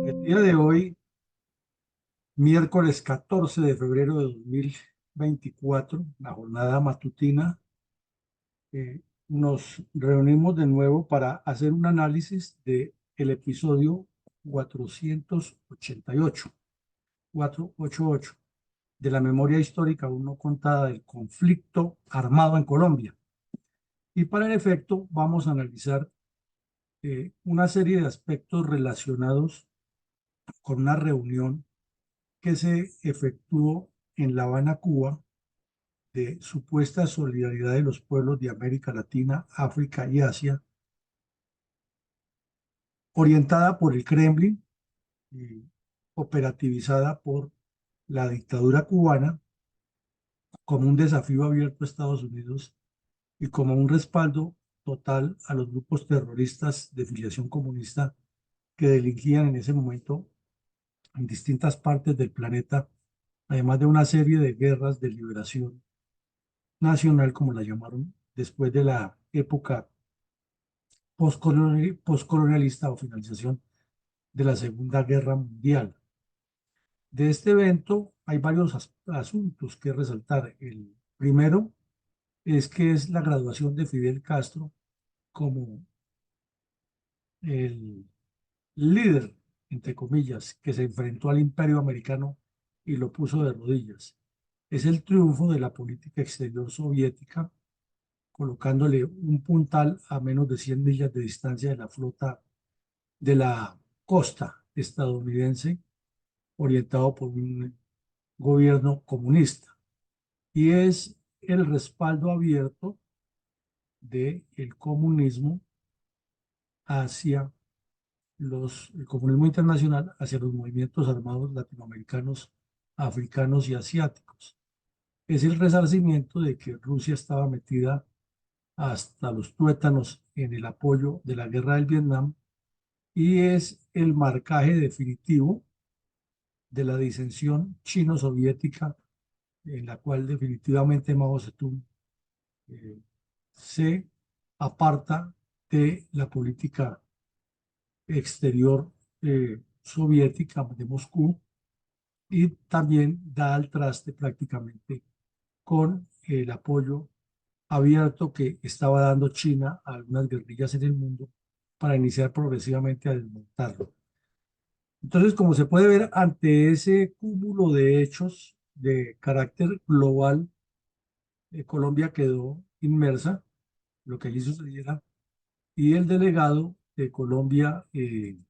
El día de hoy, miércoles 14 de febrero de 2024, la jornada matutina, nos reunimos de nuevo para hacer un análisis de el episodio 488 de la memoria histórica aún no contada del conflicto armado en Colombia. Y para el efecto vamos a analizar una serie de aspectos relacionados con una reunión que se efectuó en La Habana, Cuba, de supuesta solidaridad de los pueblos de América Latina, África y Asia, orientada por el Kremlin y operativizada por la dictadura cubana como un desafío abierto a Estados Unidos y como un respaldo total a los grupos terroristas de filiación comunista que delinquían en ese momento en distintas partes del planeta, además de una serie de guerras de liberación nacional, como la llamaron, después de la época postcolonialista o finalización de la Segunda Guerra Mundial. De este evento hay varios asuntos que resaltar. El primero es que es la graduación de Fidel Castro como el líder, entre comillas, que se enfrentó al imperio americano y lo puso de rodillas. Es el triunfo de la política exterior soviética, colocándole un puntal a menos de 100 millas de distancia de la flota de la costa estadounidense, orientado por un gobierno comunista. Y es el respaldo abierto del comunismo hacia el comunismo internacional hacia los movimientos armados latinoamericanos, africanos y asiáticos. Es el resarcimiento de que Rusia estaba metida hasta los tuétanos en el apoyo de la guerra del Vietnam y es el marcaje definitivo de la disensión chino-soviética en la cual definitivamente Mao Zedong eh, se aparta de la política exterior soviética de Moscú y también da al traste prácticamente con el apoyo abierto que estaba dando China a algunas guerrillas en el mundo para iniciar progresivamente a desmontarlo. Entonces, como se puede ver, ante ese cúmulo de hechos de carácter global, Colombia quedó inmersa, lo que allí sucediera, y el delegado de Colombia, el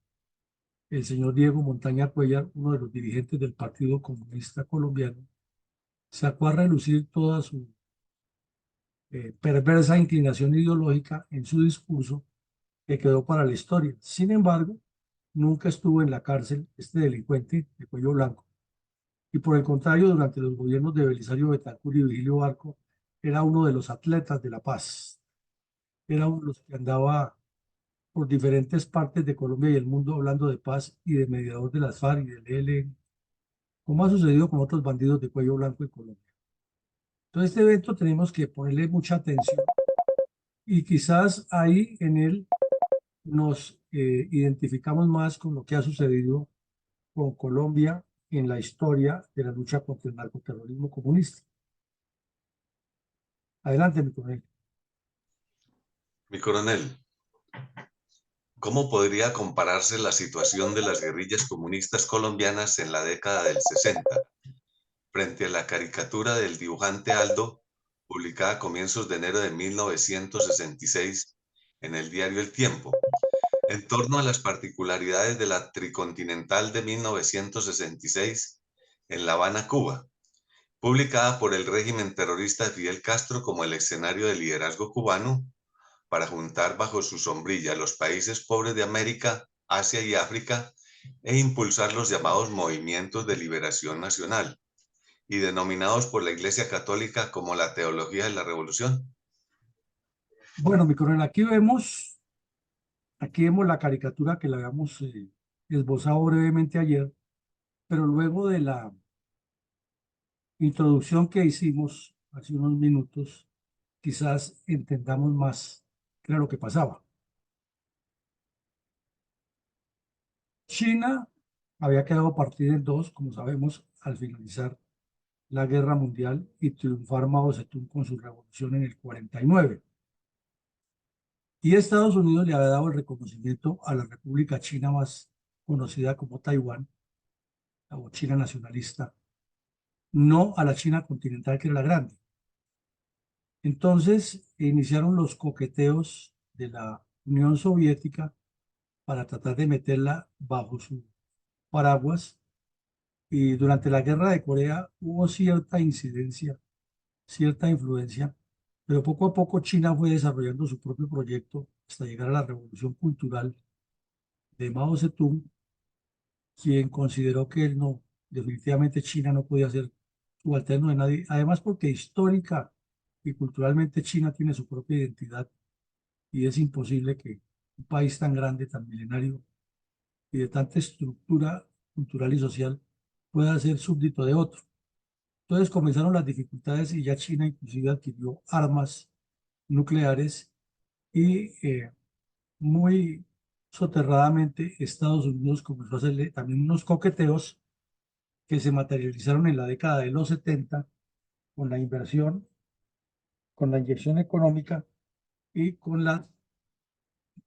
señor Diego Montaña Cuellar, uno de los dirigentes del Partido Comunista Colombiano, sacó a relucir toda su perversa inclinación ideológica en su discurso que quedó para la historia. Sin embargo, nunca estuvo en la cárcel este delincuente de cuello blanco. Y por el contrario, durante los gobiernos de Belisario Betancur y Vigilio Barco, era uno de los atletas de la paz. Era uno de los que andaba por diferentes partes de Colombia y el mundo hablando de paz y de mediador de las FARC y del ELN, como ha sucedido con otros bandidos de cuello blanco en Colombia. Entonces, este evento tenemos que ponerle mucha atención y quizás ahí en él nos identificamos más con lo que ha sucedido con Colombia en la historia de la lucha contra el narcoterrorismo comunista. Adelante, mi coronel. Mi coronel, ¿cómo podría compararse la situación de las guerrillas comunistas colombianas en la década del 60 frente a la caricatura del dibujante Aldo, publicada a comienzos de enero de 1966 en el diario El Tiempo, en torno a las particularidades de la Tricontinental de 1966 en La Habana, Cuba, publicada por el régimen terrorista de Fidel Castro como el escenario del liderazgo cubano para juntar bajo su sombrilla los países pobres de América, Asia y África e impulsar los llamados movimientos de liberación nacional y denominados por la Iglesia Católica como la teología de la revolución? Bueno, mi coronel, aquí vemos la caricatura que la habíamos esbozado brevemente ayer, pero luego de la introducción que hicimos hace unos minutos, quizás entendamos más qué era lo que pasaba. China había quedado partida en dos, como sabemos, al finalizar la Guerra Mundial y triunfar Mao Zedong con su revolución en el 49. Y Estados Unidos le había dado el reconocimiento a la República China más conocida como Taiwán, o China nacionalista, no a la China continental que era la grande. Entonces iniciaron los coqueteos de la Unión Soviética para tratar de meterla bajo su paraguas. Y durante la guerra de Corea hubo cierta incidencia, cierta influencia, pero poco a poco China fue desarrollando su propio proyecto hasta llegar a la revolución cultural de Mao Zedong, quien consideró que él no, definitivamente China no podía ser subalterno de nadie, además porque histórica y culturalmente China tiene su propia identidad y es imposible que un país tan grande, tan milenario y de tanta estructura cultural y social pueda ser súbdito de otro. Entonces comenzaron las dificultades y ya China inclusive adquirió armas nucleares y muy soterradamente Estados Unidos comenzó a hacerle también unos coqueteos que se materializaron en la década de los 70 con la inversión, con la inyección económica y con la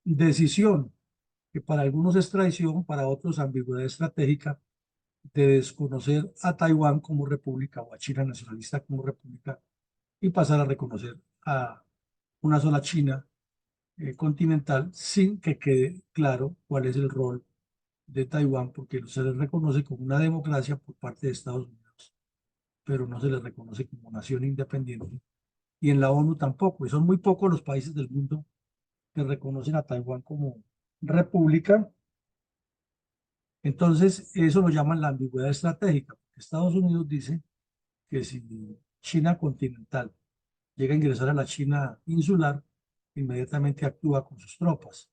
decisión, que para algunos es traición, para otros ambigüedad estratégica, de desconocer a Taiwán como república o a China nacionalista como república y pasar a reconocer a una sola China continental sin que quede claro cuál es el rol de Taiwán, porque se les reconoce como una democracia por parte de Estados Unidos, pero no se les reconoce como nación independiente. Y en la ONU tampoco, y son muy pocos los países del mundo que reconocen a Taiwán como república. Entonces, eso lo llaman la ambigüedad estratégica, porque Estados Unidos dice que si China continental llega a ingresar a la China insular, inmediatamente actúa con sus tropas.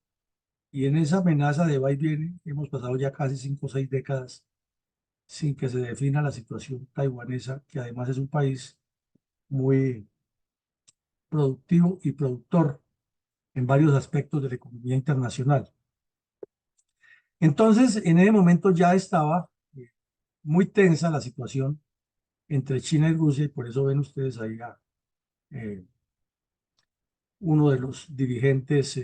Y en esa amenaza de va y viene, hemos pasado ya casi 5 o 6 décadas sin que se defina la situación taiwanesa, que además es un país muy productivo y productor en varios aspectos de la economía internacional. Entonces, en ese momento ya estaba muy tensa la situación entre China y Rusia, y por eso ven ustedes ahí a uno de los dirigentes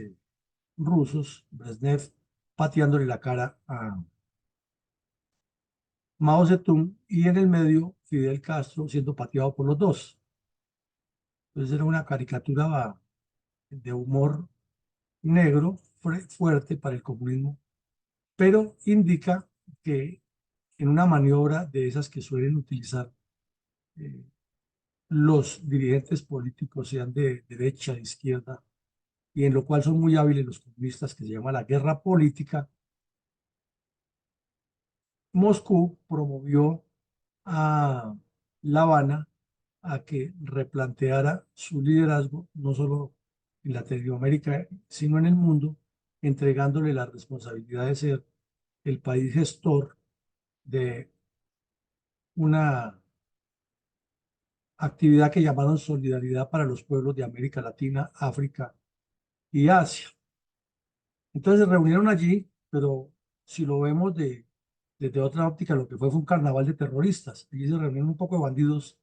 rusos, Brezhnev, pateándole la cara a Mao Zedong, y en el medio Fidel Castro siendo pateado por los dos. Entonces era una caricatura de humor negro fuerte para el comunismo, pero indica que en una maniobra de esas que suelen utilizar eh, los dirigentes políticos, sean de derecha, de izquierda, y en lo cual son muy hábiles los comunistas, que se llama la guerra política, Moscú promovió a La Habana a que replanteara su liderazgo, no solo en Latinoamérica, sino en el mundo, entregándole la responsabilidad de ser el país gestor de una actividad que llamaron Solidaridad para los Pueblos de América Latina, África y Asia. Entonces se reunieron allí, pero si lo vemos desde otra óptica, lo que fue un carnaval de terroristas. Allí se reunieron un poco de bandidos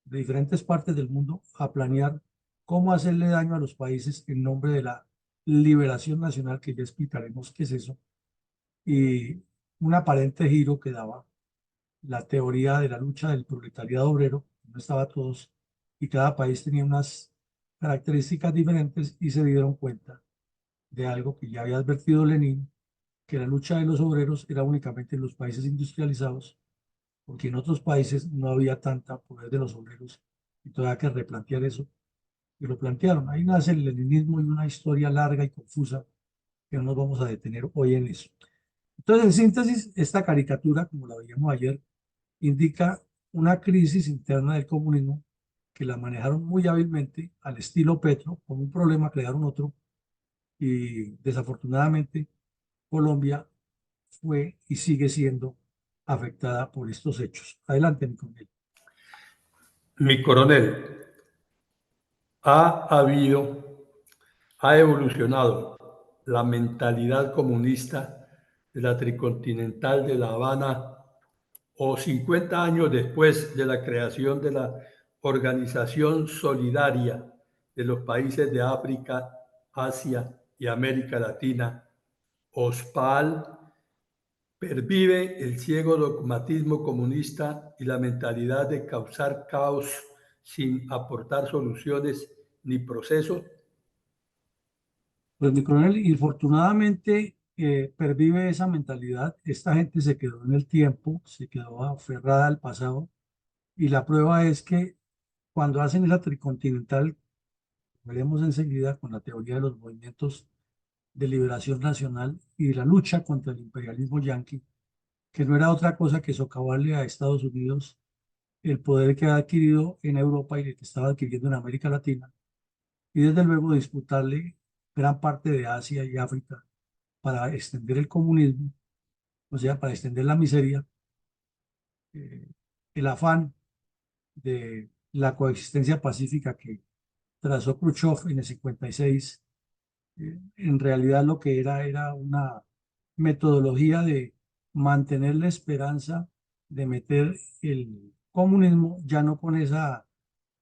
de diferentes partes del mundo a planear cómo hacerle daño a los países en nombre de la liberación nacional, que ya explicaremos qué es eso, y un aparente giro que daba la teoría de la lucha del proletariado obrero, no estaba todos, y cada país tenía unas características diferentes, y se dieron cuenta de algo que ya había advertido Lenin, que la lucha de los obreros era únicamente en los países industrializados, porque en otros países no había tanta poder de los obreros, y todavía que replantear eso, y lo plantearon. Ahí nace el leninismo y una historia larga y confusa que no nos vamos a detener hoy en eso. Entonces, en síntesis, esta caricatura, como la veíamos ayer, indica una crisis interna del comunismo que la manejaron muy hábilmente al estilo Petro, con un problema crearon otro, y desafortunadamente Colombia fue y sigue siendo afectada por estos hechos. Adelante, mi coronel. Mi coronel, ha habido, ha evolucionado la mentalidad comunista de la Tricontinental de La Habana o 50 años después de la creación de la Organización Solidaria de los Países de África, Asia y América Latina, OSPAL, pervive el ciego dogmatismo comunista y la mentalidad de causar caos sin aportar soluciones ni procesos. Pues mi coronel, infortunadamente pervive esa mentalidad. Esta gente se quedó en el tiempo, se quedó aferrada al pasado y la prueba es que cuando hacen esa tricontinental, veremos enseguida con la teoría de los movimientos de liberación nacional y la lucha contra el imperialismo yanqui, que no era otra cosa que socavarle a Estados Unidos el poder que ha adquirido en Europa y el que estaba adquiriendo en América Latina, y desde luego disputarle gran parte de Asia y África para extender el comunismo, o sea, para extender la miseria, eh, el afán de la coexistencia pacífica que trazó Khrushchev en el 56, en realidad lo que era una metodología de mantener la esperanza de meter el comunismo, ya no con esa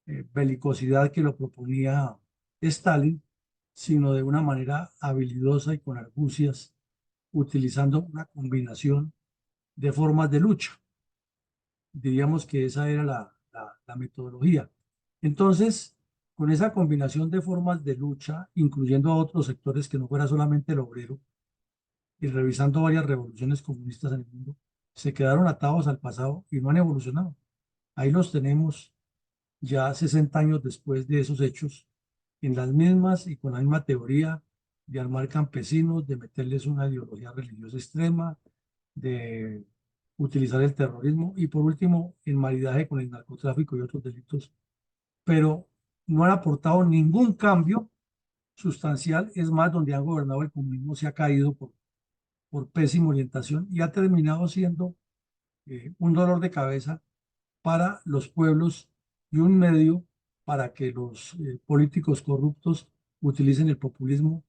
belicosidad que lo proponía Stalin, sino de una manera habilidosa y con argucias, utilizando una combinación de formas de lucha. Diríamos que esa era la metodología. Entonces, con esa combinación de formas de lucha, incluyendo a otros sectores que no fuera solamente el obrero, y revisando varias revoluciones comunistas en el mundo, se quedaron atados al pasado y no han evolucionado. Ahí los tenemos ya 60 años después de esos hechos, en las mismas y con la misma teoría de armar campesinos, de meterles una ideología religiosa extrema, de utilizar el terrorismo y por último el maridaje con el narcotráfico y otros delitos, pero no han aportado ningún cambio sustancial. Es más, donde han gobernado el comunismo se ha caído por pésima orientación y ha terminado siendo un dolor de cabeza para los pueblos y un medio para que los políticos corruptos utilicen el populismo,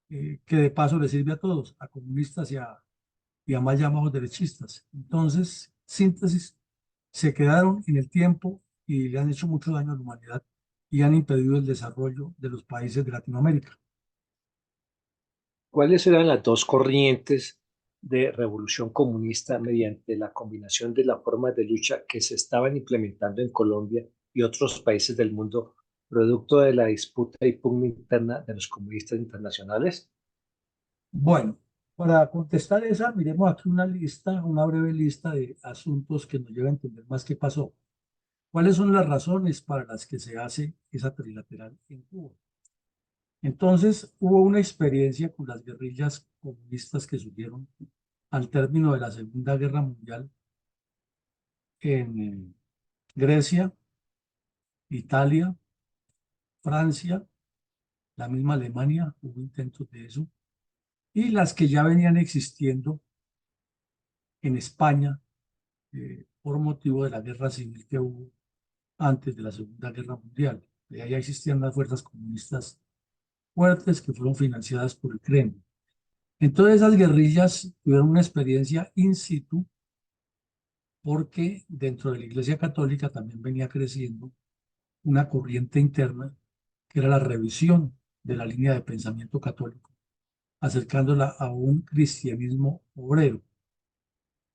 que de paso le sirve a todos, a comunistas y a mal llamados derechistas. Entonces, síntesis, se quedaron en el tiempo y le han hecho mucho daño a la humanidad y han impedido el desarrollo de los países de Latinoamérica. ¿Cuáles eran las dos corrientes de revolución comunista mediante la combinación de las formas de lucha que se estaban implementando en Colombia y otros países del mundo, producto de la disputa y pugna interna de los comunistas internacionales? Bueno, para contestar esa, miremos aquí una lista, una breve lista de asuntos que nos lleva a entender más qué pasó. ¿Cuáles son las razones para las que se hace esa trilateral en Cuba? Entonces, hubo una experiencia con las guerrillas comunistas que surgieron al término de la Segunda Guerra Mundial en Grecia, Italia, Francia, la misma Alemania, hubo intentos de eso, y las que ya venían existiendo en España por motivo de la guerra civil que hubo antes de la Segunda Guerra Mundial. Ya existían las fuerzas comunistas fuertes que fueron financiadas por el Kremlin. Entonces esas guerrillas tuvieron una experiencia in situ porque dentro de la Iglesia Católica también venía creciendo una corriente interna que era la revisión de la línea de pensamiento católico, acercándola a un cristianismo obrero.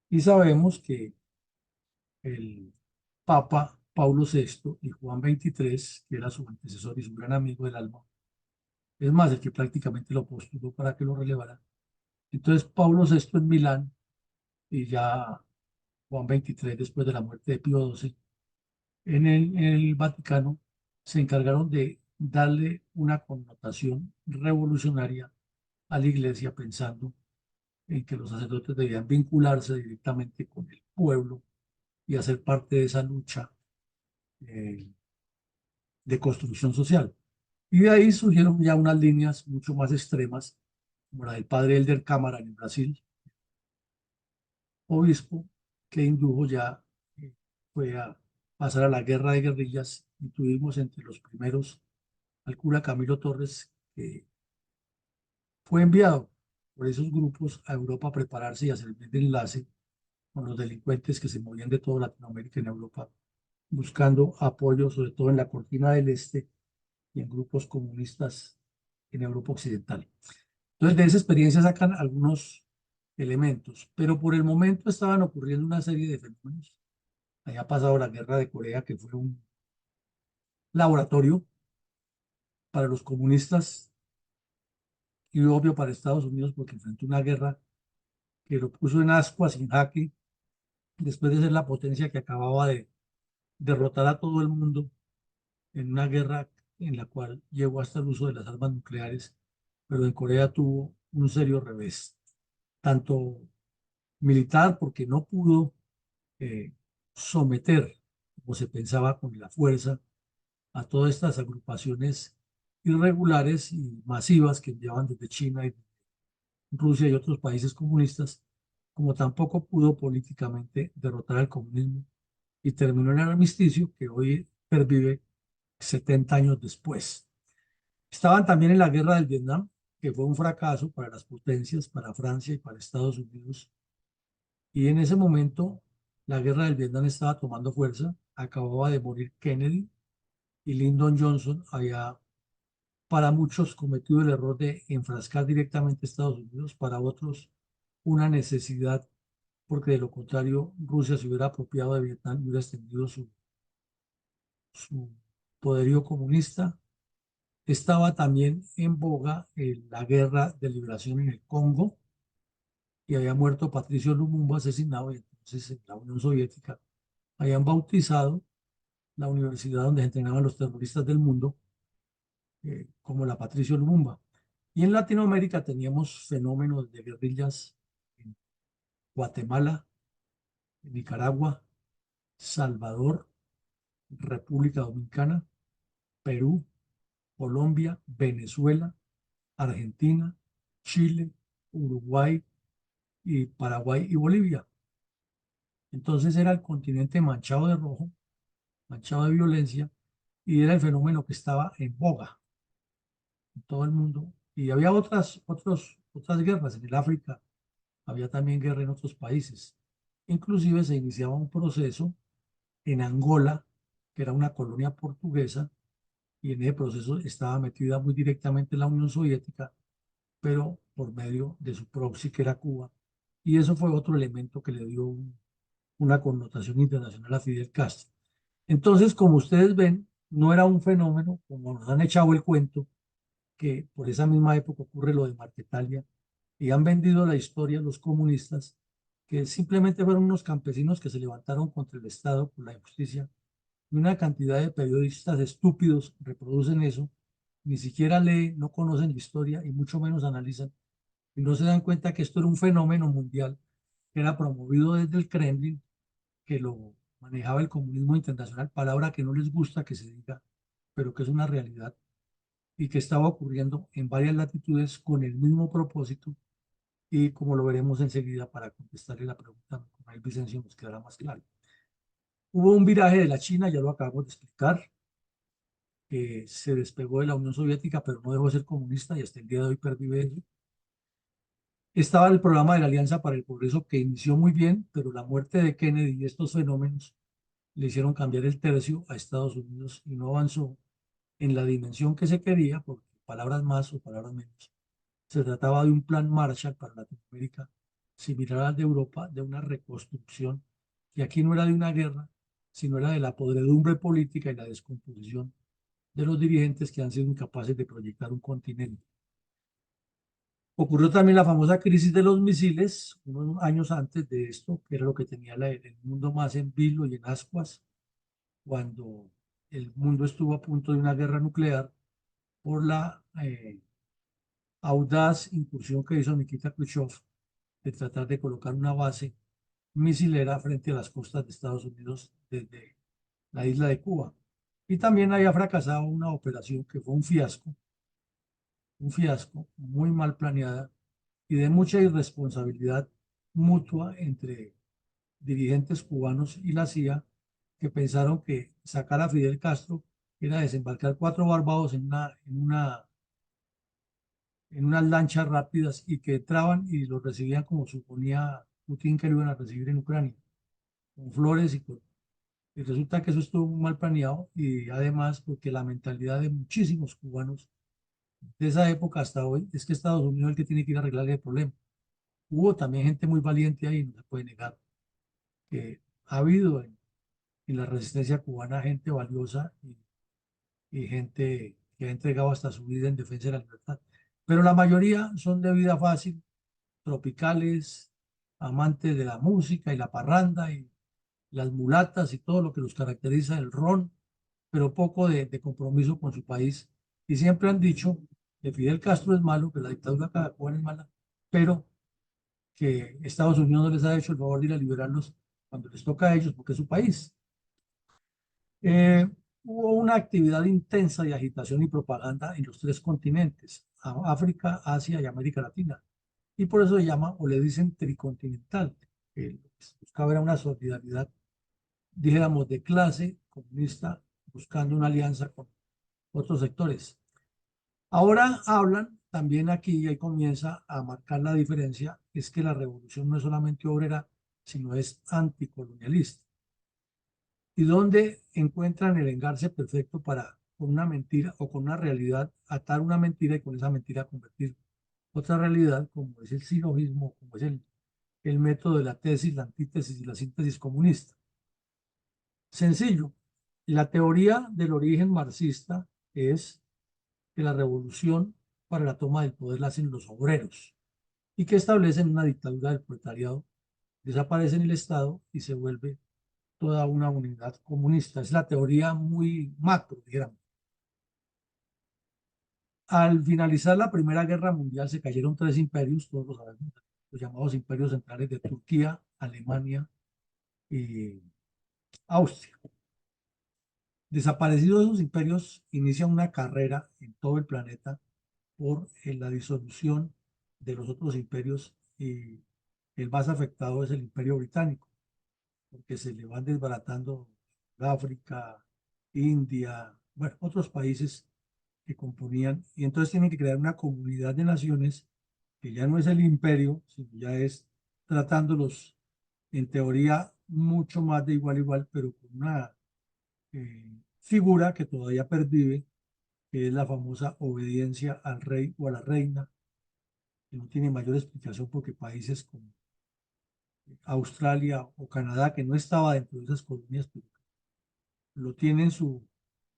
Y sabemos que el Papa Pablo VI y Juan XXIII, que era su antecesor y su gran amigo del alma, es más, el que prácticamente lo postuló para que lo relevara. Entonces Pablo VI en Milán y ya Juan XXIII, después de la muerte de Pío XII, en el Vaticano, se encargaron de darle una connotación revolucionaria a la iglesia, pensando en que los sacerdotes debían vincularse directamente con el pueblo y hacer parte de esa lucha eh, de construcción social. Y de ahí surgieron ya unas líneas mucho más extremas, como la del padre Elder Cámara en Brasil, obispo, que indujo ya, fue a pasar a la guerra de guerrillas y tuvimos entre los primeros al cura Camilo Torres, que fue enviado por esos grupos a Europa a prepararse y a servir de enlace con los delincuentes que se movían de toda Latinoamérica en Europa, buscando apoyo, sobre todo en la cortina del Este y en grupos comunistas en Europa Occidental. Entonces, de esa experiencia sacan algunos elementos, pero por el momento estaban ocurriendo una serie de fenómenos. Había pasado la guerra de Corea, que fue un laboratorio para los comunistas y obvio para Estados Unidos, porque enfrentó una guerra que lo puso en ascuas, en jaque, después de ser la potencia que acababa de derrotar a todo el mundo en una guerra en la cual llegó hasta el uso de las armas nucleares, pero en Corea tuvo un serio revés, tanto militar, porque no pudo someter, como se pensaba, con la fuerza a todas estas agrupaciones irregulares y masivas que enviaban desde China y Rusia y otros países comunistas, como tampoco pudo políticamente derrotar al comunismo y terminó en el armisticio que hoy pervive 70 años después. Estaban también en la guerra del Vietnam, que fue un fracaso para las potencias, para Francia y para Estados Unidos. Y en ese momento la guerra del Vietnam estaba tomando fuerza, acababa de morir Kennedy y Lyndon Johnson había para muchos cometido el error de enfrascar directamente a Estados Unidos, para otros una necesidad, porque de lo contrario Rusia se hubiera apropiado de Vietnam y hubiera extendido su poderío comunista. Estaba también en boga la guerra de liberación en el Congo y había muerto Patricio Lumumba asesinado, y entonces en la Unión Soviética habían bautizado la universidad donde se entrenaban los terroristas del mundo como la Patricio Lumumba. Y en Latinoamérica teníamos fenómenos de guerrillas en Guatemala, Nicaragua, Salvador, República Dominicana, Perú, Colombia, Venezuela, Argentina, Chile, Uruguay y Paraguay y Bolivia. Entonces era el continente manchado de rojo, manchado de violencia, y era el fenómeno que estaba en boga en todo el mundo. Y había otras guerras en el África, había también guerra en otros países. Inclusive se iniciaba un proceso en Angola, que era una colonia portuguesa, y en ese proceso estaba metida muy directamente la Unión Soviética, pero por medio de su proxy, que era Cuba. Y eso fue otro elemento que le dio una connotación internacional a Fidel Castro. Entonces, como ustedes ven, no era un fenómeno, como nos han echado el cuento, que por esa misma época ocurre lo de Marquetalia, y han vendido la historia a los comunistas, que simplemente fueron unos campesinos que se levantaron contra el Estado por la injusticia, y una cantidad de periodistas estúpidos reproducen eso, ni siquiera leen, no conocen la historia y mucho menos analizan, y no se dan cuenta que esto era un fenómeno mundial que era promovido desde el Kremlin, que lo manejaba el comunismo internacional, palabra que no les gusta que se diga, pero que es una realidad, y que estaba ocurriendo en varias latitudes con el mismo propósito, y como lo veremos enseguida para contestarle la pregunta con el Vicencio nos quedará más claro. Hubo un viraje de la China, ya lo acabamos de explicar, que se despegó de la Unión Soviética, pero no dejó de ser comunista y hasta el día de hoy pervive eso. Estaba el programa de la Alianza para el Progreso, que inició muy bien, pero la muerte de Kennedy y estos fenómenos le hicieron cambiar el tercio a Estados Unidos y no avanzó en la dimensión que se quería, porque palabras más o palabras menos. Se trataba de un plan Marshall para Latinoamérica, similar al de Europa, de una reconstrucción, que aquí no era de una guerra, sino era de la podredumbre política y la descomposición de los dirigentes que han sido incapaces de proyectar un continente. Ocurrió también la famosa crisis de los misiles, unos años antes de esto, que era lo que tenía el mundo más en vilo y en ascuas, cuando el mundo estuvo a punto de una guerra nuclear por la audaz incursión que hizo Nikita Khrushchev de tratar de colocar una base misilera frente a las costas de Estados Unidos desde la isla de Cuba. Y también había fracasado una operación que fue un fiasco muy mal planeada y de mucha irresponsabilidad mutua entre dirigentes cubanos y la CIA, que pensaron que sacar a Fidel Castro era desembarcar 4 barbados en una en unas lanchas rápidas y que entraban y los recibían como suponía Putin que lo iban a recibir en Ucrania, con flores y resulta que eso estuvo muy mal planeado y además porque la mentalidad de muchísimos cubanos de esa época hasta hoy es que Estados Unidos es el que tiene que ir a arreglar el problema. Hubo también gente muy valiente ahí, no se puede negar, que ha habido en la resistencia cubana gente valiosa y gente que ha entregado hasta su vida en defensa de la libertad. Pero la mayoría son de vida fácil, tropicales, amantes de la música y la parranda y las mulatas y todo lo que los caracteriza, el ron, pero poco de compromiso con su país. Y siempre han dicho que Fidel Castro es malo, que la dictadura cubana es mala, pero que Estados Unidos no les ha hecho el favor de ir a liberarlos cuando les toca a ellos, porque es su país. Hubo una actividad intensa de agitación y propaganda en los tres continentes, África, Asia y América Latina. Y por eso se llama, o le dicen tricontinental. Buscaba era una solidaridad, dijéramos, de clase comunista, buscando una alianza con otros sectores. Ahora hablan, también aquí, y ahí comienza a marcar la diferencia, es que la revolución no es solamente obrera, sino es anticolonialista. Y donde encuentran el engarce perfecto para, con una mentira o con una realidad, atar una mentira y con esa mentira convertir otra realidad, como es el silogismo, como es el método de la tesis, la antítesis y la síntesis comunista. Sencillo, la teoría del origen marxista es que la revolución para la toma del poder la hacen los obreros y que establecen una dictadura del proletariado, desaparecen el Estado y se vuelve toda una unidad comunista. Es la teoría muy macro, digamos. Al finalizar la Primera Guerra Mundial se cayeron tres imperios, todos lo sabemos, los llamados imperios centrales de Turquía, Alemania y Austria. Desaparecidos esos imperios, inicia una carrera en todo el planeta por la disolución de los otros imperios y el más afectado es el Imperio Británico, porque se le van desbaratando África, India, bueno, otros países que componían, y entonces tienen que crear una comunidad de naciones que ya no es el imperio, sino ya es tratándolos en teoría mucho más de igual a igual, pero con una figura que todavía pervive, que es la famosa obediencia al rey o a la reina, que no tiene mayor explicación porque países como Australia o Canadá, que no estaba dentro de esas colonias, pero lo tiene en su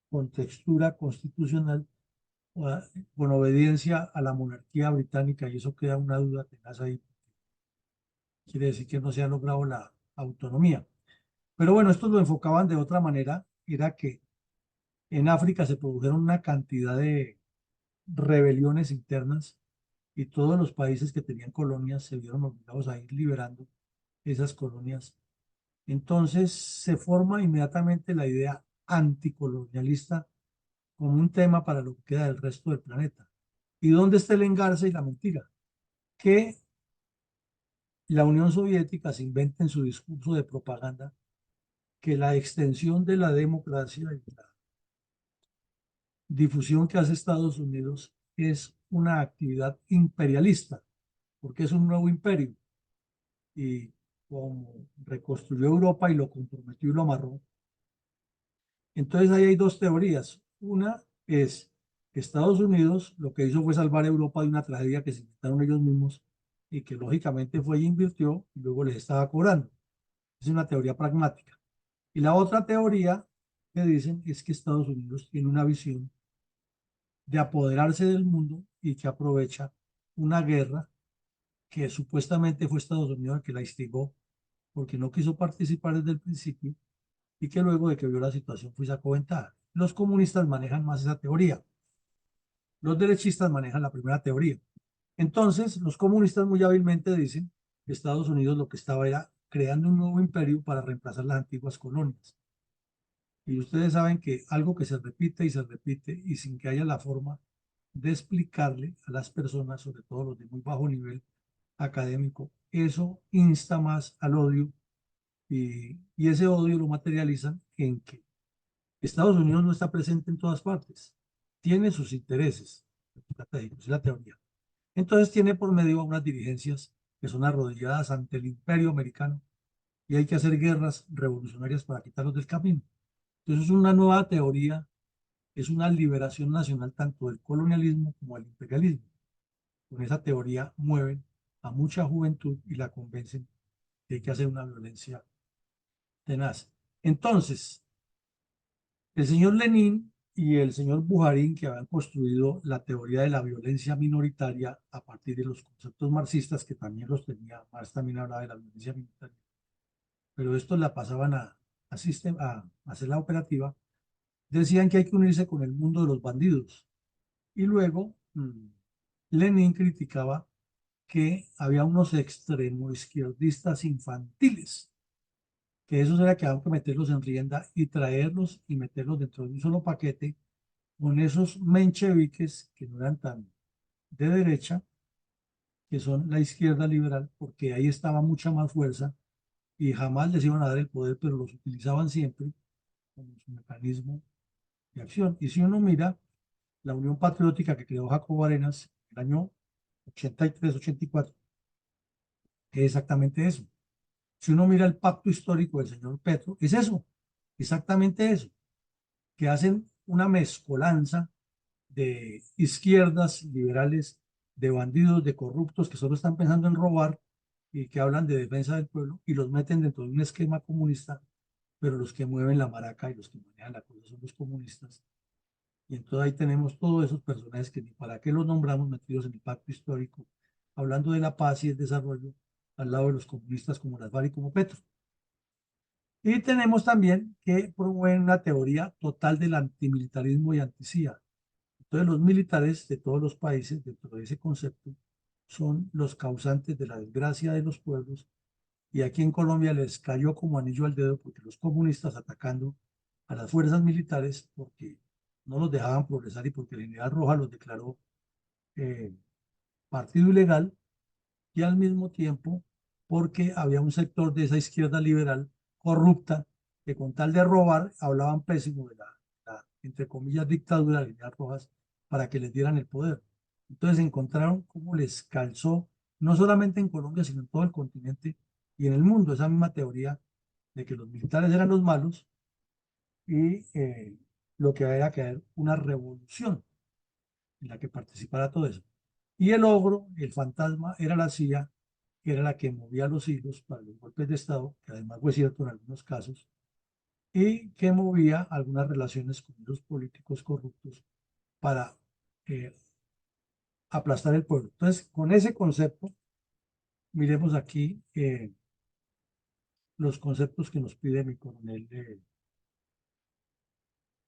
contextura constitucional con obediencia a la monarquía británica, y eso queda una duda tenaz ahí. Quiere decir que no se ha logrado la autonomía. Pero bueno, estos lo enfocaban de otra manera, era que en África se produjeron una cantidad de rebeliones internas y todos los países que tenían colonias se vieron obligados a ir liberando esas colonias. Entonces se forma inmediatamente la idea anticolonialista como un tema para lo que queda del resto del planeta. ¿Y dónde está el engarce y la mentira? Que la Unión Soviética se inventa en su discurso de propaganda que la extensión de la democracia y la difusión que hace Estados Unidos es una actividad imperialista, porque es un nuevo imperio. Y como reconstruyó Europa y lo comprometió y lo amarró, entonces ahí hay dos teorías. Una es que Estados Unidos lo que hizo fue salvar a Europa de una tragedia que se inventaron ellos mismos y que lógicamente fue y invirtió y luego les estaba cobrando. Es una teoría pragmática. Y la otra teoría que dicen es que Estados Unidos tiene una visión de apoderarse del mundo y que aprovecha una guerra que supuestamente fue Estados Unidos el que la instigó porque no quiso participar desde el principio y que luego de que vio la situación fue sacó ventaja. Los comunistas manejan más esa teoría. Los derechistas manejan la primera teoría. Entonces, los comunistas muy hábilmente dicen que Estados Unidos lo que estaba era creando un nuevo imperio para reemplazar las antiguas colonias. Y ustedes saben que algo que se repite y se repite y sin que haya la forma de explicarle a las personas, sobre todo los de muy bajo nivel académico, eso insta más al odio y ese odio lo materializan en que Estados Unidos no está presente en todas partes, tiene sus intereses estratégicos, es la teoría, Entonces tiene por medio a unas dirigencias que son arrodilladas ante el imperio americano y hay que hacer guerras revolucionarias para quitarlos del camino. Entonces es una nueva teoría, es una liberación nacional tanto del colonialismo como del imperialismo. Con esa teoría mueven a mucha juventud y la convencen que hay que hacer una violencia tenaz. Entonces, el señor Lenin y el señor Bujarin, que habían construido la teoría de la violencia minoritaria a partir de los conceptos marxistas, que también los tenía, Marx también hablaba de la violencia minoritaria, pero estos la pasaban a hacer la operativa, decían que hay que unirse con el mundo de los bandidos. Y luego Lenin criticaba que había unos extremo izquierdistas infantiles, que esos era que había que meterlos en rienda y traerlos y meterlos dentro de un solo paquete con esos mencheviques que no eran tan de derecha, que son la izquierda liberal, porque ahí estaba mucha más fuerza y jamás les iban a dar el poder, pero los utilizaban siempre como su mecanismo de acción. Y si uno mira la Unión Patriótica que creó Jacobo Arenas en el año 83-84, es exactamente eso. Si uno mira el pacto histórico del señor Petro, es eso, exactamente eso, que hacen una mezcolanza de izquierdas liberales, de bandidos, de corruptos que solo están pensando en robar y que hablan de defensa del pueblo y los meten dentro de un esquema comunista, pero los que mueven la maraca y los que manejan la cosa son los comunistas. Y entonces ahí tenemos todos esos personajes que ni para qué los nombramos metidos en el pacto histórico, hablando de la paz y el desarrollo al lado de los comunistas como las FARC y como Petro. Y tenemos también que promueven una teoría total del antimilitarismo y anti-CIA. Entonces los militares de todos los países, dentro de ese concepto, son los causantes de la desgracia de los pueblos. Y aquí en Colombia les cayó como anillo al dedo porque los comunistas atacando a las fuerzas militares porque no los dejaban progresar y porque el general Roja los declaró eh, partido ilegal y al mismo tiempo porque había un sector de esa izquierda liberal corrupta que con tal de robar hablaban pésimo de entre comillas, dictadura de General Rojas para que les dieran el poder. Entonces encontraron cómo les calzó, no solamente en Colombia, sino en todo el continente y en el mundo, esa misma teoría de que los militares eran los malos y lo que era que haber una revolución en la que participara todo eso. Y el ogro, el fantasma, era la CIA, que era la que movía los hilos para los golpes de Estado, que además fue cierto en algunos casos, y que movía algunas relaciones con los políticos corruptos para eh, aplastar el pueblo. Entonces, con ese concepto, miremos aquí los conceptos que nos pide mi coronel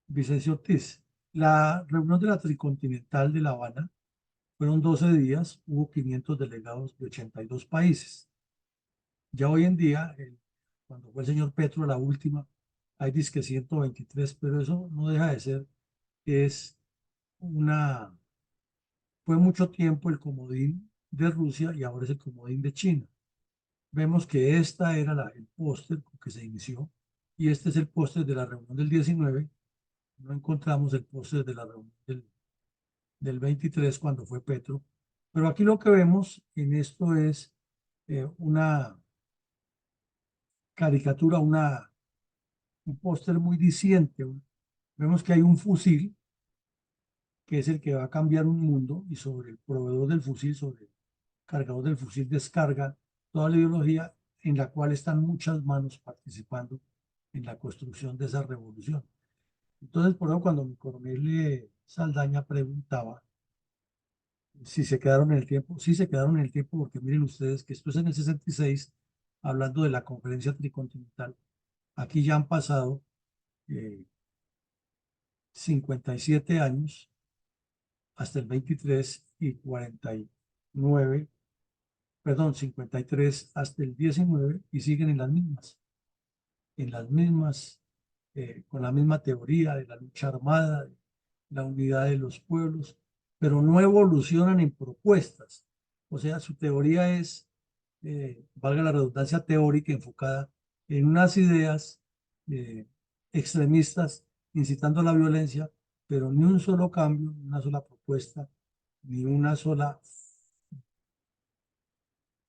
Vicencio Ortiz. La reunión de la Tricontinental de La Habana fueron 12 días, hubo 500 delegados de 82 países. Ya hoy en día, cuando fue el señor Petro la última, hay disque 123, pero eso no deja de ser, es una, fue mucho tiempo el comodín de Rusia y ahora es el comodín de China. Vemos que esta era el póster con que se inició y este es el póster de la reunión del 19. No encontramos el póster de la reunión del 23 cuando fue Petro, pero aquí lo que vemos en esto es una caricatura, un póster muy diciente. Vemos que hay un fusil que es el que va a cambiar un mundo y sobre el proveedor del fusil, sobre el cargador del fusil descarga toda la ideología en la cual están muchas manos participando en la construcción de esa revolución. Entonces, por eso cuando mi coronel Saldaña preguntaba si se quedaron en el tiempo, sí se quedaron en el tiempo porque miren ustedes que esto es en el 66, hablando de la conferencia tricontinental. Aquí ya han pasado 57 años hasta el 23 y 49, perdón, 53 hasta el 19 y siguen en las mismas, con la misma teoría de la lucha armada, de la unidad de los pueblos, pero no evolucionan en propuestas. O sea, su teoría es, valga la redundancia, teórica, enfocada en unas ideas extremistas, incitando a la violencia, pero ni un solo cambio, ni una sola propuesta, ni una sola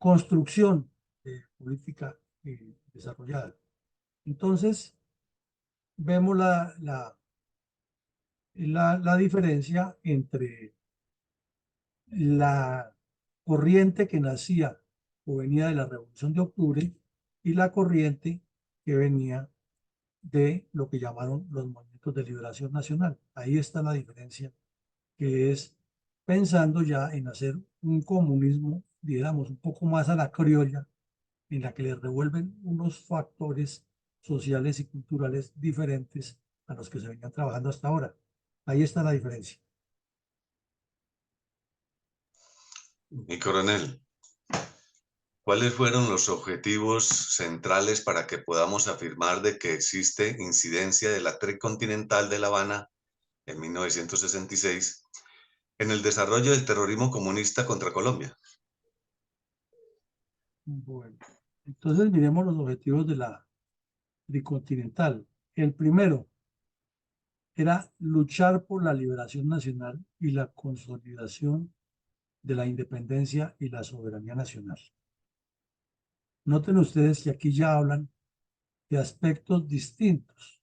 construcción de política desarrollada. Entonces, vemos la diferencia entre la corriente que nacía o venía de la Revolución de Octubre y la corriente que venía de lo que llamaron los movimientos de liberación nacional. Ahí está la diferencia, que es pensando ya en hacer un comunismo, digamos, un poco más a la criolla, en la que le revuelven unos factores sociales y culturales diferentes a los que se venían trabajando hasta ahora. Ahí está la diferencia. Mi coronel, ¿cuáles fueron los objetivos centrales para que podamos afirmar de que existe incidencia de la Tricontinental de La Habana en 1966 en el desarrollo del terrorismo comunista contra Colombia? Bueno, entonces miremos los objetivos de la Tricontinental. El primero era luchar por la liberación nacional y la consolidación de la independencia y la soberanía nacional. Noten ustedes que aquí ya hablan de aspectos distintos.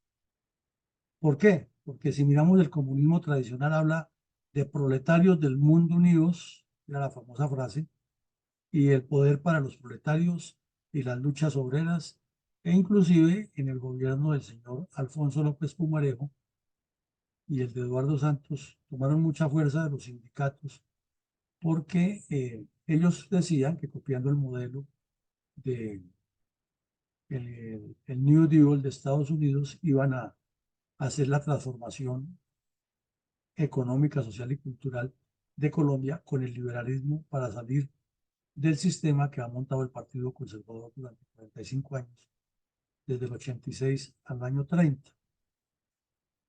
¿Por qué? Porque si miramos el comunismo tradicional, habla de proletarios del mundo unidos, era la famosa frase, y el poder para los proletarios y las luchas obreras, e inclusive en el gobierno del señor Alfonso López Pumarejo y el de Eduardo Santos tomaron mucha fuerza de los sindicatos porque ellos decían que copiando el modelo de el New Deal de Estados Unidos iban a hacer la transformación económica, social y cultural de Colombia con el liberalismo para salir del sistema que ha montado el Partido Conservador durante 45 años, desde el 86 al año 30.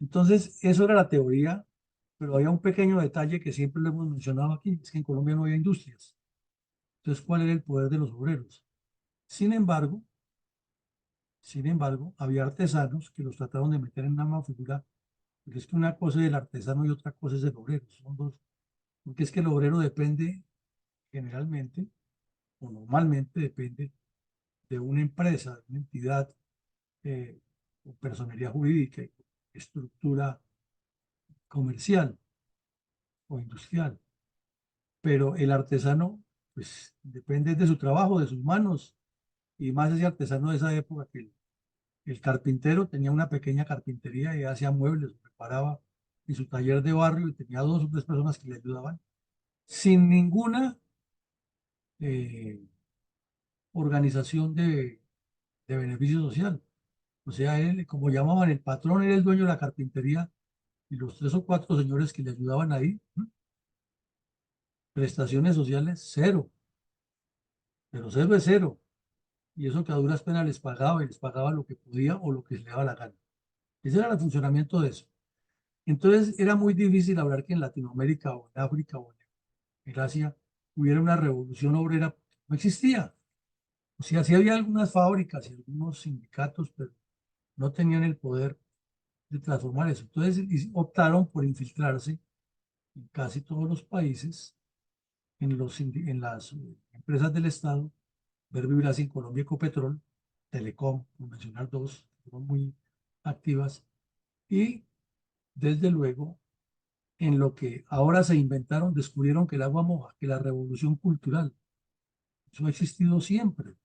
Entonces, eso era la teoría, pero había un pequeño detalle que siempre lo hemos mencionado aquí, es que en Colombia no había industrias. Entonces, ¿cuál era el poder de los obreros? Sin embargo, había artesanos que los trataron de meter en una figura, porque es que una cosa es el artesano y otra cosa es el obrero, son dos, porque es que el obrero depende generalmente, o normalmente depende de una empresa, de una entidad o personería jurídica, estructura comercial o industrial. Pero el artesano, pues depende de su trabajo, de sus manos, y más ese artesano de esa época que el carpintero tenía una pequeña carpintería y hacía muebles, preparaba en su taller de barrio y tenía 2 o 3 personas que le ayudaban, sin ninguna eh, organización de beneficio social. O sea, él, como llamaban, el patrón era el dueño de la carpintería y los 3 o 4 señores que le ayudaban ahí, prestaciones sociales cero, pero cero es cero. Y eso que a duras penas les pagaba y les pagaba lo que podía o lo que les le daba la gana. Ese era el funcionamiento de eso. Entonces era muy difícil hablar que en Latinoamérica o en África o en Asia hubiera una revolución obrera. No existía. O sea, sí había algunas fábricas y algunos sindicatos, pero no tenían el poder de transformar eso. Entonces optaron por infiltrarse en casi todos los países, en las empresas del Estado, Verbo y Brasil, Colombia, Ecopetrol, Telecom, por mencionar dos, que fueron muy activas, y desde luego en lo que ahora se inventaron, descubrieron que el agua moja, que la revolución cultural, eso ha existido siempre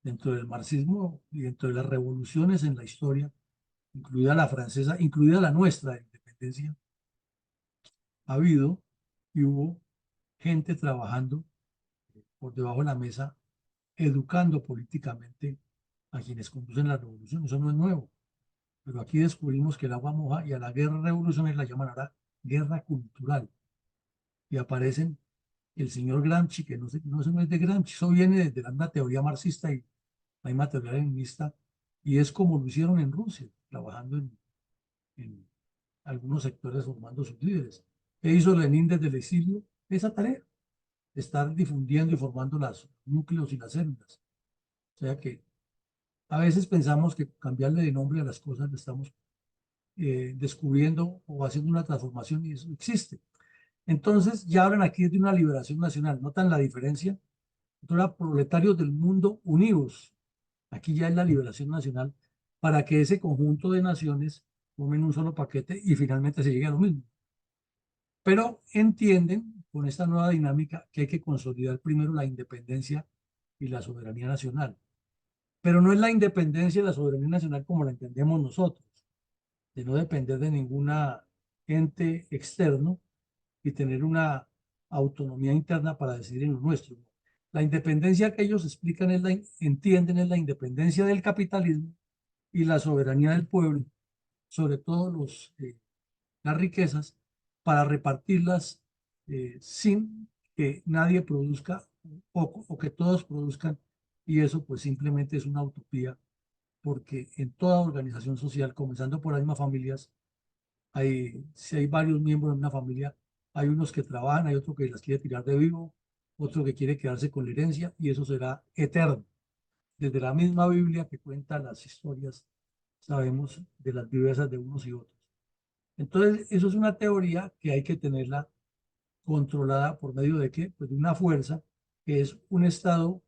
dentro del marxismo y dentro de las revoluciones en la historia, incluida la francesa, incluida la nuestra de independencia, ha habido y hubo gente trabajando por debajo de la mesa, educando políticamente a quienes conducen la revolución. Eso no es nuevo. Pero aquí descubrimos que el agua moja y a la guerra revolucionaria la llaman ahora guerra cultural. Y aparecen el señor Gramsci, que no, eso no es de Gramsci, eso viene de la teoría marxista y la misma teoría leninista, y es como lo hicieron en Rusia, trabajando en algunos sectores formando sus líderes. ¿Qué hizo Lenin desde el exilio? Esa tarea, de estar difundiendo y formando los núcleos y las células. O sea que a veces pensamos que cambiarle de nombre a las cosas le estamos descubriendo o haciendo una transformación y eso existe. Entonces ya hablan aquí de una liberación nacional. ¿Notan la diferencia? Otro era proletarios del mundo unidos. Aquí ya es la liberación nacional para que ese conjunto de naciones tomen un solo paquete y finalmente se llegue a lo mismo. Pero entienden con esta nueva dinámica que hay que consolidar primero la independencia y la soberanía nacional. Pero no es la independencia y la soberanía nacional como la entendemos nosotros, de no depender de ninguna ente externo y tener una autonomía interna para decidir en lo nuestro. La independencia que ellos explican entienden es la independencia del capitalismo y la soberanía del pueblo, sobre todo las riquezas, para repartirlas sin que nadie produzca o que todos produzcan, y eso pues simplemente es una utopía, porque en toda organización social, comenzando por las mismas familias, si hay varios miembros de una familia, hay unos que trabajan, hay otro que las quiere tirar de vivo, otro que quiere quedarse con la herencia, y eso será eterno. Desde la misma Biblia que cuenta las historias, sabemos de las vivezas de unos y otros. Entonces, eso es una teoría que hay que tenerla controlada por medio de qué? Pues de una fuerza que es un Estado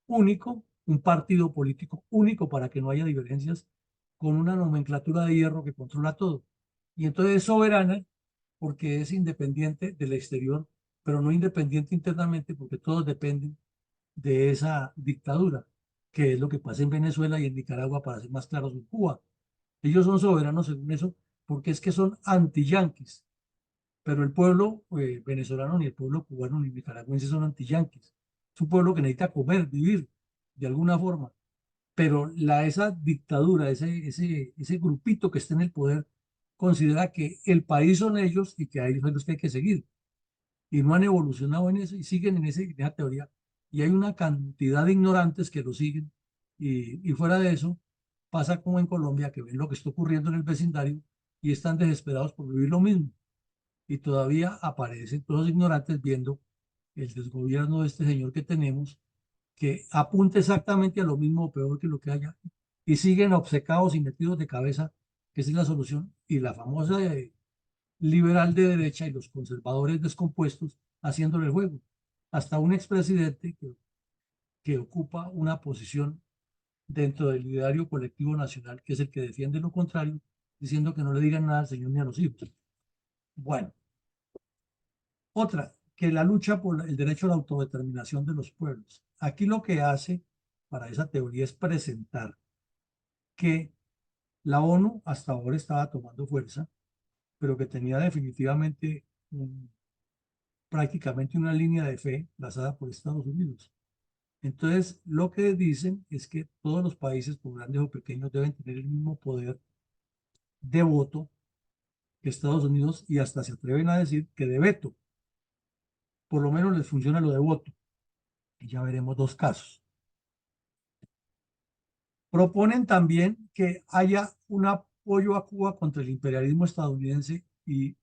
único, un partido político único para que no haya diferencias, con una nomenclatura de hierro que controla todo. Y entonces es soberana porque es independiente del exterior, pero no independiente internamente porque todos dependen de esa dictadura, que es lo que pasa en Venezuela y en Nicaragua, para ser más claros, en Cuba. Ellos son soberanos según eso porque es que son anti-yanquis, pero el pueblo venezolano, ni el pueblo cubano, ni nicaragüense son anti-yanquis. Es un pueblo que necesita comer, vivir de alguna forma, pero esa dictadura, ese grupito que está en el poder, considera que el país son ellos y que a ellos son los que hay que seguir. Y no han evolucionado en eso y siguen en esa teoría. Y hay una cantidad de ignorantes que lo siguen. Y fuera de eso, pasa como en Colombia, que ven lo que está ocurriendo en el vecindario y están desesperados por vivir lo mismo. Y todavía aparecen todos los ignorantes viendo el desgobierno de este señor que tenemos, que apunta exactamente a lo mismo o peor que lo que haya, y siguen obcecados y metidos de cabeza que esa es la solución. Y la famosa liberal de derecha y los conservadores descompuestos haciéndole el juego. Hasta un expresidente que ocupa una posición dentro del ideario colectivo nacional, que es el que defiende lo contrario, diciendo que no le digan nada al señor ni a los hijos. Bueno, otra, que la lucha por el derecho a la autodeterminación de los pueblos. Aquí lo que hace para esa teoría es presentar que la ONU hasta ahora estaba tomando fuerza, pero que tenía definitivamente prácticamente una línea de fe trazada por Estados Unidos. Entonces, lo que dicen es que todos los países, por grandes o pequeños, deben tener el mismo poder de voto que Estados Unidos, y hasta se atreven a decir que de veto. Por lo menos les funciona lo de voto. Y ya veremos dos casos. Proponen también que haya un apoyo a Cuba contra el imperialismo estadounidense, y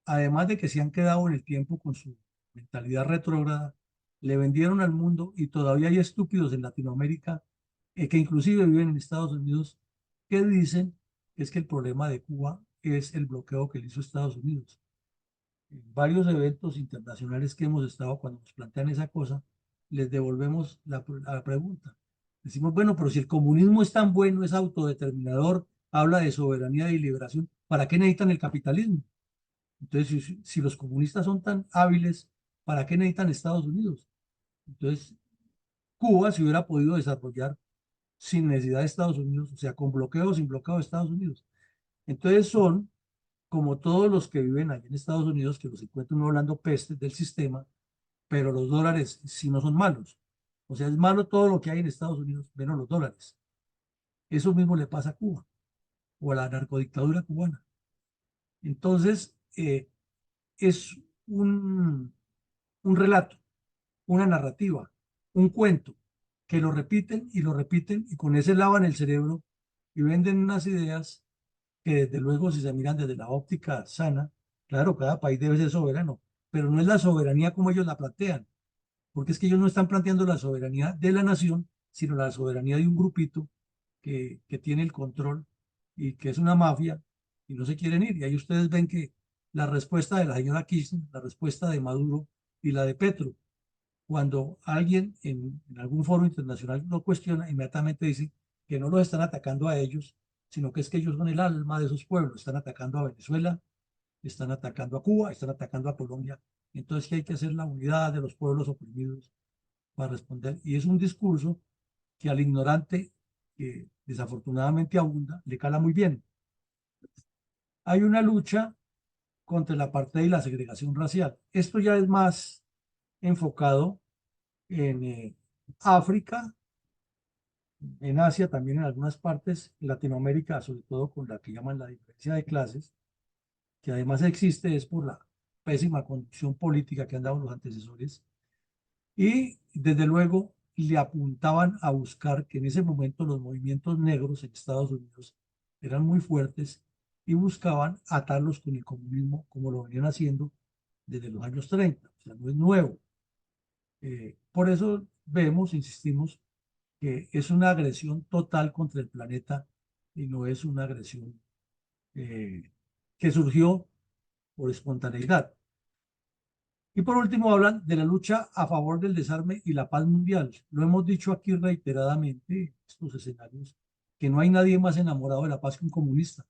además de que se han quedado en el tiempo con su mentalidad retrógrada, le vendieron al mundo, y todavía hay estúpidos en Latinoamérica que inclusive viven en Estados Unidos, que dicen que es que el problema de Cuba es el bloqueo que le hizo Estados Unidos. En varios eventos internacionales que hemos estado, cuando nos plantean esa cosa, les devolvemos la pregunta. Decimos, bueno, pero si el comunismo es tan bueno, es autodeterminador, habla de soberanía y liberación, ¿para qué necesitan el capitalismo? Entonces, si los comunistas son tan hábiles, ¿para qué necesitan Estados Unidos? Entonces, Cuba se hubiera podido desarrollar sin necesidad de Estados Unidos, o sea, con bloqueo o sin bloqueo de Estados Unidos. Entonces son como todos los que viven allá en Estados Unidos, que los encuentran uno hablando pestes del sistema, pero los dólares sí no son malos. O sea, es malo todo lo que hay en Estados Unidos, menos los dólares. Eso mismo le pasa a Cuba o a la narcodictadura cubana. Entonces, es un relato, una narrativa, un cuento, que lo repiten y lo repiten, y con ese lavan el cerebro y venden unas ideas que desde luego, si se miran desde la óptica sana, claro, cada país debe ser soberano, pero no es la soberanía como ellos la plantean, porque es que ellos no están planteando la soberanía de la nación, sino la soberanía de un grupito que tiene el control y que es una mafia y no se quieren ir. Y ahí ustedes ven que la respuesta de la señora Kirchner, la respuesta de Maduro y la de Petro, cuando alguien en algún foro internacional lo cuestiona, inmediatamente dice que no los están atacando a ellos, sino que es que ellos son el alma de esos pueblos, están atacando a Venezuela, están atacando a Cuba, están atacando a Colombia. Entonces, que hay que hacer la unidad de los pueblos oprimidos para responder. Y es un discurso que al ignorante, que desafortunadamente abunda, le cala muy bien. Hay una lucha contra el apartheid y la segregación racial. Esto ya es más enfocado en África, en Asia, también en algunas partes, en Latinoamérica, sobre todo con la que llaman la diferencia de clases, que además existe es por la pésima conducción política que han dado los antecesores. Y desde luego le apuntaban a buscar que en ese momento los movimientos negros en Estados Unidos eran muy fuertes y buscaban atarlos con el comunismo como lo venían haciendo desde los años 30. O sea, no es nuevo. Por eso vemos, insistimos, que es una agresión total contra el planeta y no es una agresión eh, que surgió por espontaneidad. Y por último hablan de la lucha a favor del desarme y la paz mundial. Lo hemos dicho aquí reiteradamente en estos escenarios, que no hay nadie más enamorado de la paz que un comunista.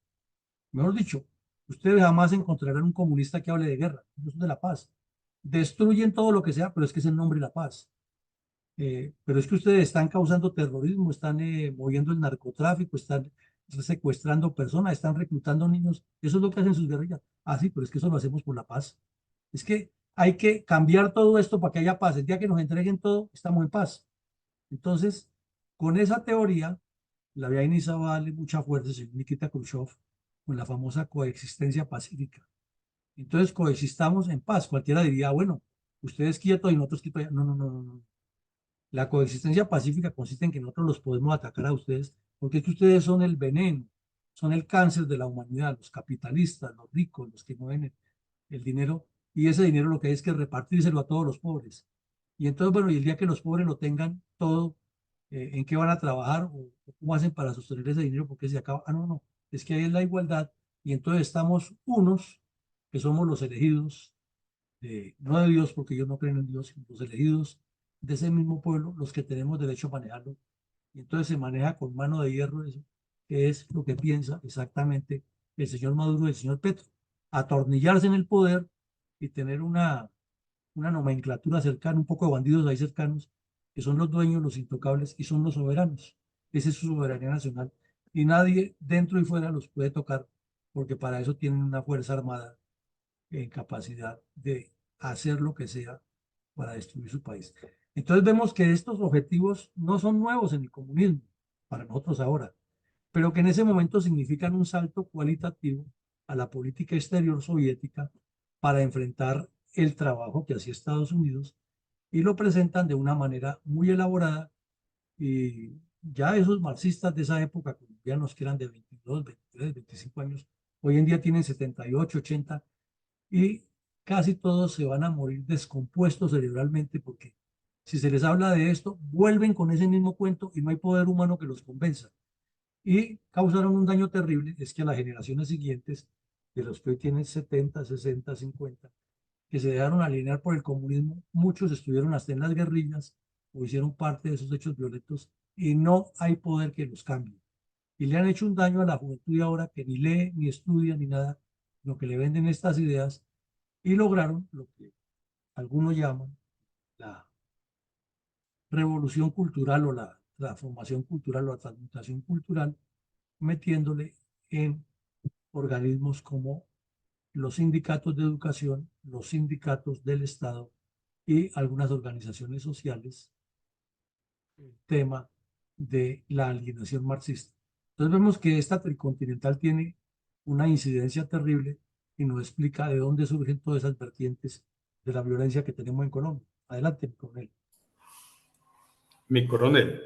Mejor dicho, ustedes jamás encontrarán un comunista que hable de guerra, ellos son de la paz. Destruyen todo lo que sea, pero es que es el nombre de la paz. Pero es que ustedes están causando terrorismo, están moviendo el narcotráfico, están secuestrando personas, están reclutando niños. Eso es lo que hacen sus guerrillas. Ah, sí, pero es que eso lo hacemos por la paz. Es que hay que cambiar todo esto para que haya paz. El día que nos entreguen todo, estamos en paz. Entonces, con esa teoría, la había iniciado a darle mucha fuerza el señor Nikita Khrushchev con la famosa coexistencia pacífica. Entonces, coexistamos en paz. Cualquiera diría, bueno, ustedes quietos y nosotros quietos. No, no, no, no, no. La coexistencia pacífica consiste en que nosotros los podemos atacar a ustedes, porque es que ustedes son el veneno, son el cáncer de la humanidad, los capitalistas, los ricos, los que mueven el dinero, y ese dinero lo que hay es que repartírselo a todos los pobres. Y entonces, bueno, y el día que los pobres lo tengan todo, ¿en qué van a trabajar o cómo hacen para sostener ese dinero? Porque se acaba. Ah, no, no, es que ahí es la igualdad, y entonces estamos unos que somos los elegidos no de Dios, porque ellos no creen en Dios, sino los elegidos de ese mismo pueblo, los que tenemos derecho a manejarlo. Y entonces se maneja con mano de hierro eso, que es lo que piensa exactamente el señor Maduro y el señor Petro. Atornillarse en el poder y tener una nomenclatura cercana, un poco de bandidos ahí cercanos, que son los dueños, los intocables y son los soberanos. Esa es su soberanía nacional. Y nadie dentro y fuera los puede tocar, porque para eso tienen una fuerza armada en capacidad de hacer lo que sea para destruir su país. Entonces vemos que estos objetivos no son nuevos en el comunismo, para nosotros ahora, pero que en ese momento significan un salto cualitativo a la política exterior soviética para enfrentar el trabajo que hacía Estados Unidos y lo presentan de una manera muy elaborada y ya esos marxistas de esa época, colombianos que eran de 22, 23, 25 años, hoy en día tienen 78, 80 y casi todos se van a morir descompuestos cerebralmente porque si se les habla de esto, vuelven con ese mismo cuento y no hay poder humano que los convenza. Y causaron un daño terrible, es que a las generaciones siguientes, de los que hoy tienen 70, 60, 50, que se dejaron alinear por el comunismo, muchos estuvieron hasta en las guerrillas o hicieron parte de esos hechos violentos y no hay poder que los cambie. Y le han hecho un daño a la juventud de ahora que ni lee, ni estudia, ni nada, lo que le venden estas ideas y lograron lo que algunos llaman la revolución cultural o la transformación cultural o la transmutación cultural, metiéndole en organismos como los sindicatos de educación, los sindicatos del Estado y algunas organizaciones sociales, el tema de la alienación marxista. Entonces vemos que esta tricontinental tiene una incidencia terrible y nos explica de dónde surgen todas esas vertientes de la violencia que tenemos en Colombia. Adelante, coronel. Mi coronel,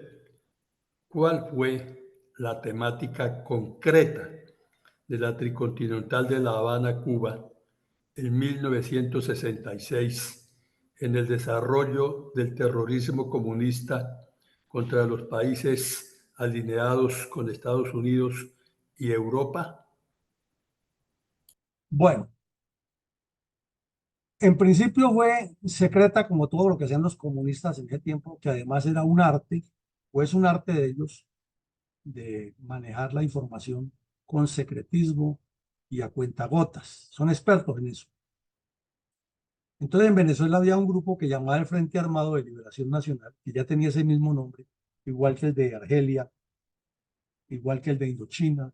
¿cuál fue la temática concreta de la Tricontinental de La Habana, Cuba, en 1966 en el desarrollo del terrorismo comunista contra los países alineados con Estados Unidos y Europa? Bueno, En principio fue secreta como todo lo que hacían los comunistas en ese tiempo, que además era un arte, o es un arte de ellos, de manejar la información con secretismo y a cuentagotas. Son expertos en eso. Entonces en Venezuela había un grupo que llamaba el Frente Armado de Liberación Nacional, que ya tenía ese mismo nombre, igual que el de Argelia, igual que el de Indochina,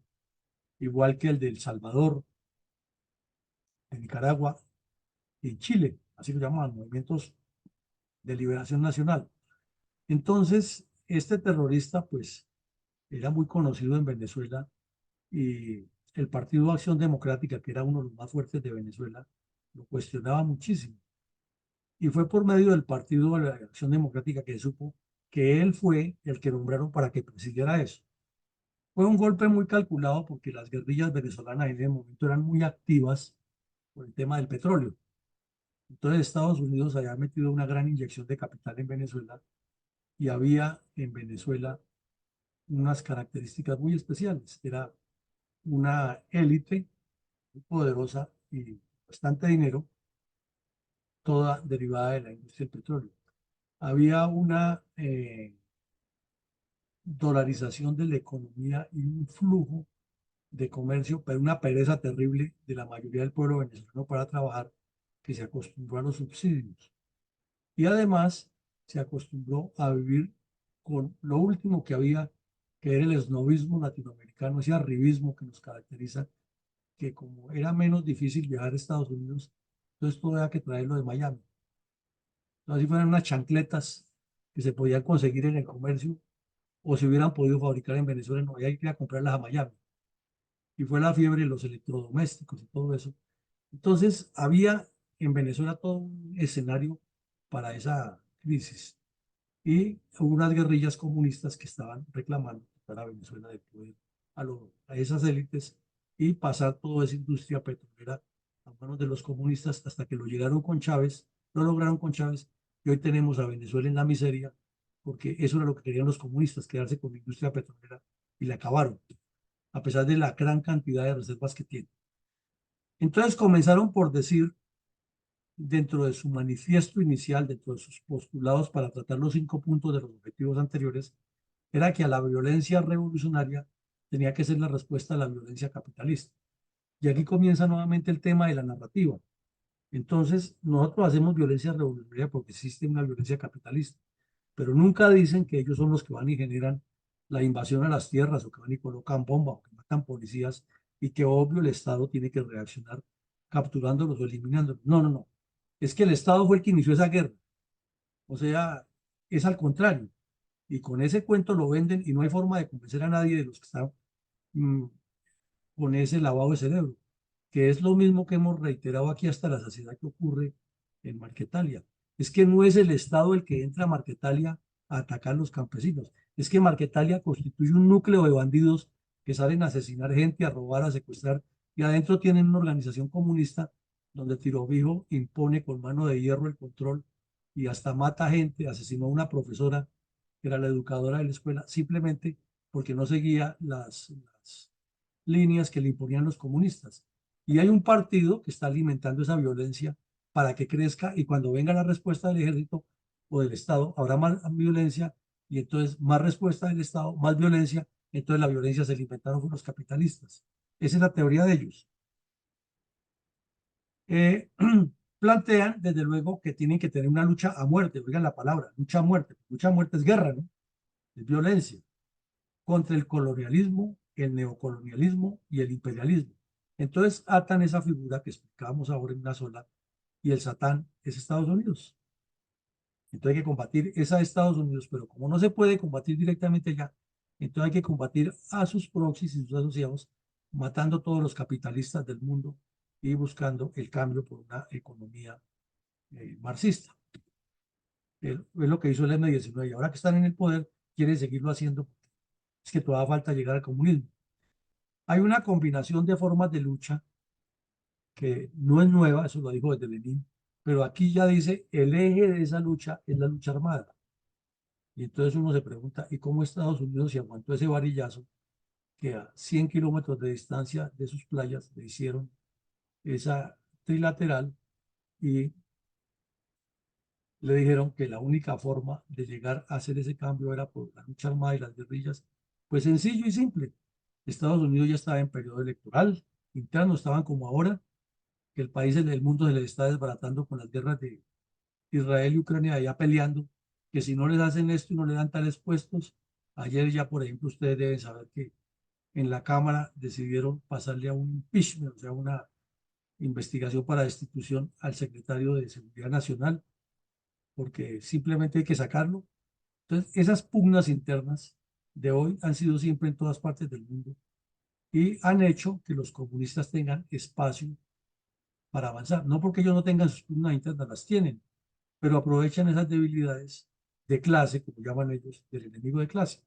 igual que el de El Salvador, de Nicaragua y Chile, así lo llamaban, movimientos de liberación nacional. Entonces, este terrorista, pues, era muy conocido en Venezuela y el Partido de Acción Democrática, que era uno de los más fuertes de Venezuela, lo cuestionaba muchísimo. Y fue por medio del Partido de la Acción Democrática que supo que él fue el que nombraron para que presidiera eso. Fue un golpe muy calculado porque las guerrillas venezolanas en ese momento eran muy activas por el tema del petróleo. Entonces Estados Unidos había metido una gran inyección de capital en Venezuela y había en Venezuela unas características muy especiales. Era una élite muy poderosa y bastante dinero, toda derivada de la industria del petróleo. Había una dolarización de la economía y un flujo de comercio, pero una pereza terrible de la mayoría del pueblo venezolano para trabajar, que se acostumbró a los subsidios. Y además se acostumbró a vivir con lo último que había, que era el esnovismo latinoamericano, ese arribismo que nos caracteriza, que como era menos difícil viajar a Estados Unidos, entonces todo había que traerlo de Miami. Así fueran unas chancletas que se podían conseguir en el comercio, o se hubieran podido fabricar en Venezuela, no había que ir a comprarlas a Miami. Y fue la fiebre de los electrodomésticos y todo eso. Entonces había en Venezuela todo un escenario para esa crisis. Y hubo unas guerrillas comunistas que estaban reclamando para Venezuela de poder a esas élites y pasar toda esa industria petrolera a manos de los comunistas hasta que lo llegaron con Chávez, lo lograron con Chávez y hoy tenemos a Venezuela en la miseria porque eso era lo que querían los comunistas, quedarse con la industria petrolera y la acabaron, a pesar de la gran cantidad de reservas que tiene. Entonces comenzaron por decir, dentro de su manifiesto inicial, dentro de sus postulados para tratar los 5 puntos de los objetivos anteriores, era que a la violencia revolucionaria tenía que ser la respuesta a la violencia capitalista. Y aquí comienza nuevamente el tema de la narrativa. Entonces, nosotros hacemos violencia revolucionaria porque existe una violencia capitalista, pero nunca dicen que ellos son los que van y generan la invasión a las tierras o que van y colocan bombas o que matan policías y que obvio el Estado tiene que reaccionar capturándolos o eliminándolos. No, no, no. Es que el Estado fue el que inició esa guerra. O sea, es al contrario. Y con ese cuento lo venden y no hay forma de convencer a nadie de los que están mm, con ese lavado de cerebro, que es lo mismo que hemos reiterado aquí hasta la saciedad que ocurre en Marquetalia. Es que no es el Estado el que entra a Marquetalia a atacar a los campesinos, es que Marquetalia constituye un núcleo de bandidos que salen a asesinar gente, a robar, a secuestrar, y adentro tienen una organización comunista donde Tirovijo impone con mano de hierro el control y hasta mata gente, asesinó a una profesora que era la educadora de la escuela, simplemente porque no seguía las líneas que le imponían los comunistas. Y hay un partido que está alimentando esa violencia para que crezca y cuando venga la respuesta del ejército o del Estado, habrá más violencia y entonces más respuesta del Estado, más violencia, entonces la violencia se la inventaron con los capitalistas. Esa es la teoría de ellos. Eh, plantean, desde luego, que tienen que tener una lucha a muerte, oigan la palabra, lucha a muerte es guerra, ¿no? Es violencia contra el colonialismo, el neocolonialismo y el imperialismo. Entonces atan esa figura que explicábamos ahora en una sola y el Satán es Estados Unidos. Entonces hay que combatir esa Estados Unidos, pero como no se puede combatir directamente allá, entonces hay que combatir a sus proxies y sus asociados, matando a todos los capitalistas del mundo y buscando el cambio por una economía marxista. Es lo que hizo el M-19 y ahora que están en el poder, quieren seguirlo haciendo. Es que todavía falta llegar al comunismo. Hay una combinación de formas de lucha que no es nueva, eso lo dijo desde Lenin, pero aquí ya dice el eje de esa lucha es la lucha armada. Y entonces uno se pregunta, ¿y cómo Estados Unidos se aguantó ese varillazo que a 100 kilómetros de distancia de sus playas le hicieron esa trilateral y le dijeron que la única forma de llegar a hacer ese cambio era por la lucha armada y las guerrillas. Pues sencillo y simple. Estados Unidos ya estaba en periodo electoral interno, estaban como ahora, que el país del mundo se les está desbaratando con las guerras de Israel y Ucrania allá peleando, que si no les hacen esto y no le dan tales puestos, ayer ya, por ejemplo, ustedes deben saber que en la Cámara decidieron pasarle a un impeachment, o sea, una investigación para destitución al secretario de Seguridad Nacional, porque simplemente hay que sacarlo. Entonces, esas pugnas internas de hoy han sido siempre en todas partes del mundo y han hecho que los comunistas tengan espacio para avanzar. No porque ellos no tengan sus pugnas internas, las tienen, pero aprovechan esas debilidades de clase, como llaman ellos, del enemigo de clase.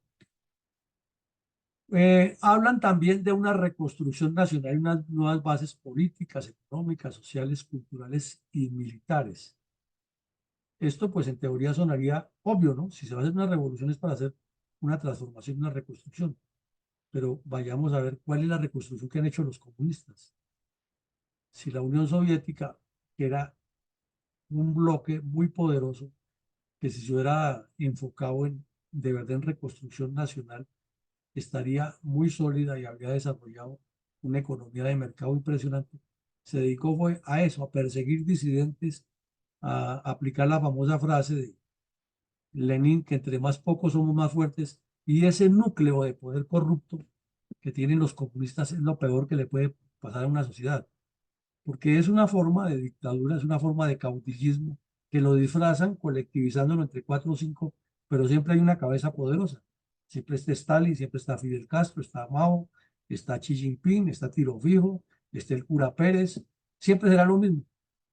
Hablan también de una reconstrucción nacional y unas nuevas bases políticas, económicas, sociales, culturales y militares. Esto, pues, en teoría sonaría obvio, ¿no? Si se va a hacer una revolución es para hacer una transformación, una reconstrucción. Pero vayamos a ver cuál es la reconstrucción que han hecho los comunistas. Si la Unión Soviética, que era un bloque muy poderoso, que si se hubiera enfocado en, de verdad en reconstrucción nacional, estaría muy sólida y habría desarrollado una economía de mercado impresionante. Se dedicó fue a eso, a perseguir disidentes, a aplicar la famosa frase de Lenin, que entre más pocos somos más fuertes, y ese núcleo de poder corrupto que tienen los comunistas es lo peor que le puede pasar a una sociedad, porque es una forma de dictadura, es una forma de caudillismo que lo disfrazan colectivizándolo entre cuatro o cinco, pero siempre hay una cabeza poderosa. Siempre está Stalin, siempre está Fidel Castro, está Mao, está Xi Jinping, está Tiro Fijo, está el cura Pérez, siempre será lo mismo.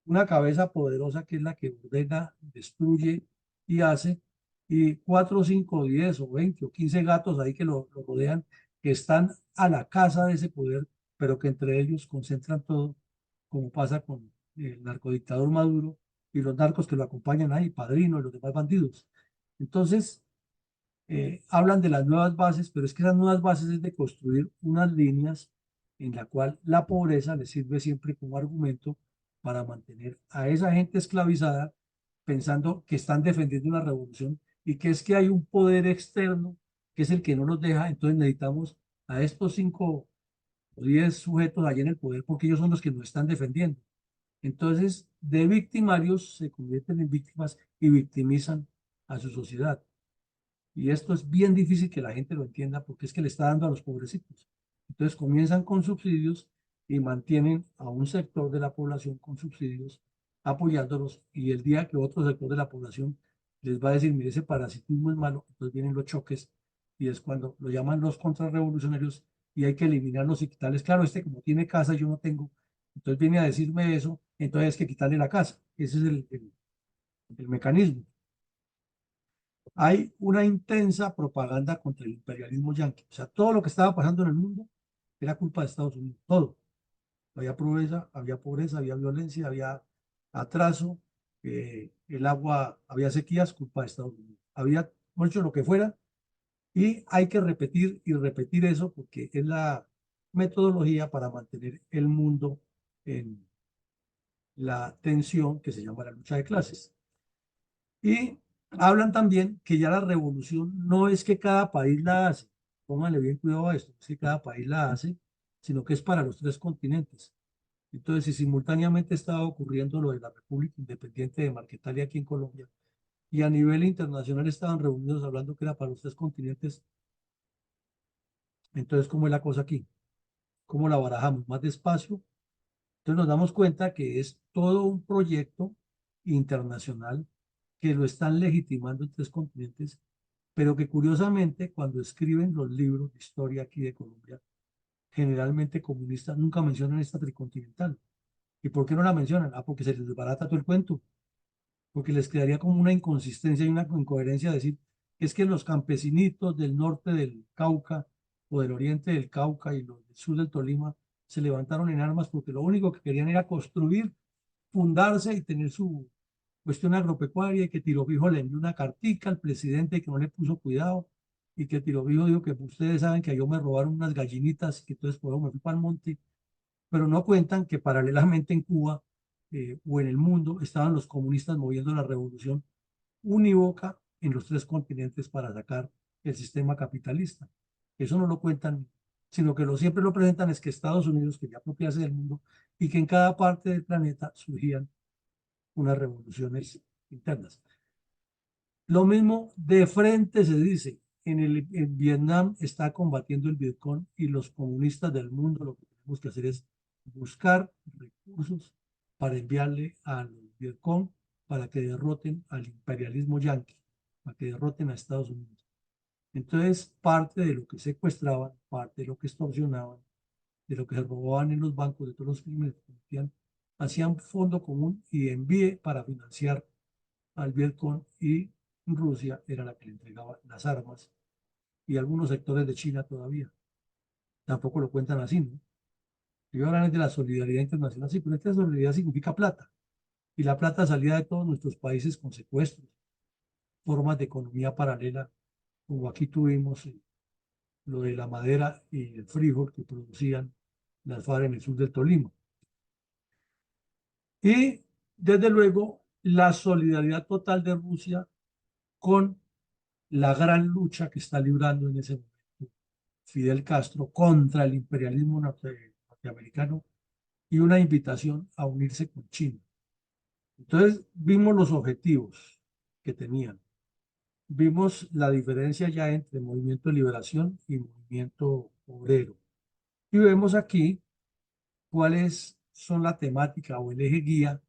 Una cabeza poderosa que es la que ordena, destruye y hace, y cuatro, cinco, 10 o 20 o 15 gatos ahí que lo rodean, que están a la casa de ese poder, pero que entre ellos concentran todo, como pasa con el narcodictador Maduro y los narcos que lo acompañan ahí, Padrino y los demás bandidos. Entonces, hablan de las nuevas bases, pero es que esas nuevas bases es de construir unas líneas en la cual la pobreza les sirve siempre como argumento para mantener a esa gente esclavizada pensando que están defendiendo una revolución y que es que hay un poder externo que es el que no nos deja, entonces necesitamos a estos 5 o 10 sujetos allí en el poder porque ellos son los que nos están defendiendo. Entonces, de victimarios se convierten en víctimas y victimizan a su sociedad. Y esto es bien difícil que la gente lo entienda porque es que le está dando a los pobrecitos. Entonces comienzan con subsidios y mantienen a un sector de la población con subsidios, apoyándolos, y el día que otro sector de la población les va a decir, mire, ese parasitismo es malo, entonces vienen los choques y es cuando lo llaman los contrarrevolucionarios y hay que eliminarlos y quitarles, claro, este como tiene casa, yo no tengo, entonces viene a decirme eso, entonces hay que quitarle la casa. Ese es el mecanismo. Hay una intensa propaganda contra el imperialismo yanqui. O sea, todo lo que estaba pasando en el mundo era culpa de Estados Unidos, todo. Había pobreza, había violencia, había atraso, el agua, había sequías, culpa de Estados Unidos. Había mucho lo que fuera y hay que repetir y repetir eso porque es la metodología para mantener el mundo en la tensión que se llama la lucha de clases. Y hablan también que ya la revolución no es que cada país la hace, pónganle bien cuidado a esto, es que cada país la hace, sino que es para los 3 continentes. Entonces, si simultáneamente estaba ocurriendo lo de la República Independiente de Marquetalia aquí en Colombia, y a nivel internacional estaban reunidos hablando que era para los 3 continentes, entonces, ¿cómo es la cosa aquí? ¿Cómo la barajamos? Más despacio. Entonces nos damos cuenta que es todo un proyecto internacional que lo están legitimando en 3 continentes, pero que curiosamente cuando escriben los libros de historia aquí de Colombia, generalmente comunistas nunca mencionan esta tricontinental. ¿Y por qué no la mencionan? Ah, porque se les desbarata todo el cuento, porque les quedaría como una inconsistencia y una incoherencia decir que es que los campesinitos del norte del Cauca o del oriente del Cauca y los del sur del Tolima se levantaron en armas porque lo único que querían era construir, fundarse y tener su cuestión agropecuaria, y que Tirofijo le envió una cartica al presidente que no le puso cuidado y que Tirofijo dijo que ustedes saben que yo me robaron unas gallinitas y que entonces por eso me fui para el monte, pero no cuentan que paralelamente en Cuba o en el mundo estaban los comunistas moviendo la revolución unívoca en los tres continentes para sacar el sistema capitalista. Eso no lo cuentan, sino que siempre lo presentan es que Estados Unidos quería apropiarse del mundo y que en cada parte del planeta surgían unas revoluciones internas. Lo mismo de frente se dice, en Vietnam está combatiendo el Vietcong y los comunistas del mundo lo que tenemos que hacer es buscar recursos para enviarle al Vietcong para que derroten al imperialismo yanqui, para que derroten a Estados Unidos. Entonces, parte de lo que secuestraban, parte de lo que extorsionaban, de lo que se robaban en los bancos, de todos los crímenes que cometían, hacían fondo común y envíe para financiar al Vietcong, y Rusia era la que le entregaba las armas y algunos sectores de China todavía. Tampoco lo cuentan así, ¿no? Y hablan de la solidaridad internacional, sí, pero esta solidaridad significa plata. Y la plata salía de todos nuestros países con secuestros, formas de economía paralela, como aquí tuvimos lo de la madera y el frijol que producían las FARC en el sur del Tolima. Y desde luego la solidaridad total de Rusia con la gran lucha que está librando en ese momento Fidel Castro contra el imperialismo norteamericano y una invitación a unirse con China. Entonces vimos los objetivos que tenían, vimos la diferencia ya entre movimiento de liberación y movimiento obrero, y vemos aquí cuáles son la temática o el eje guía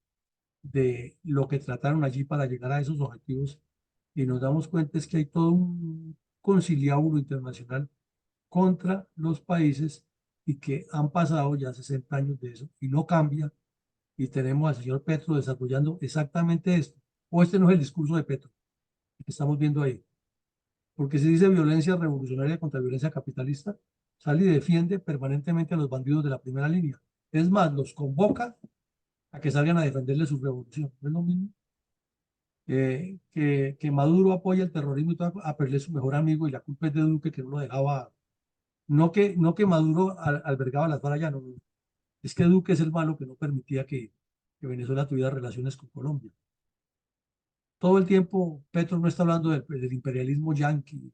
de lo que trataron allí para llegar a esos objetivos, y nos damos cuenta es que hay todo un conciliábulo internacional contra los países y que han pasado ya 60 años de eso y no cambia, y tenemos al señor Petro desarrollando exactamente esto. O este no es el discurso de Petro que estamos viendo ahí, porque se dice violencia revolucionaria contra violencia capitalista, sale y defiende permanentemente a los bandidos de la primera línea. Es más, los convoca a que salgan a defenderle su revolución. ¿No es lo mismo? Que Maduro apoya el terrorismo y todo, a perder su mejor amigo, y la culpa es de Duque que no lo dejaba. No que Maduro albergaba las FARC allá, no, no. Es que Duque es el malo que no permitía que Venezuela tuviera relaciones con Colombia. Todo el tiempo Petro no está hablando del imperialismo yanqui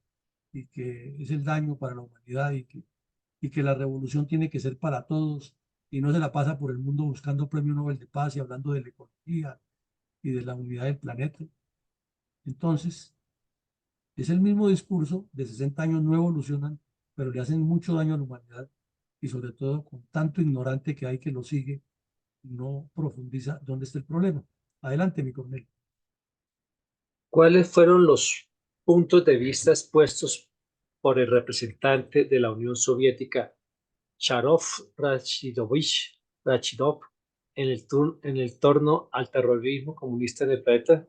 y que es el daño para la humanidad, y que la revolución tiene que ser para todos, y no se la pasa por el mundo buscando premio Nobel de Paz y hablando de la ecología y de la unidad del planeta. Entonces, es el mismo discurso de 60 años, no evolucionan, pero le hacen mucho daño a la humanidad, y sobre todo con tanto ignorante que hay que lo sigue, no profundiza dónde está el problema. Adelante, mi coronel. ¿Cuáles fueron los puntos de vista expuestos por el representante de la Unión Soviética, Sharov Rachidov, en el torno al terrorismo comunista en el planeta?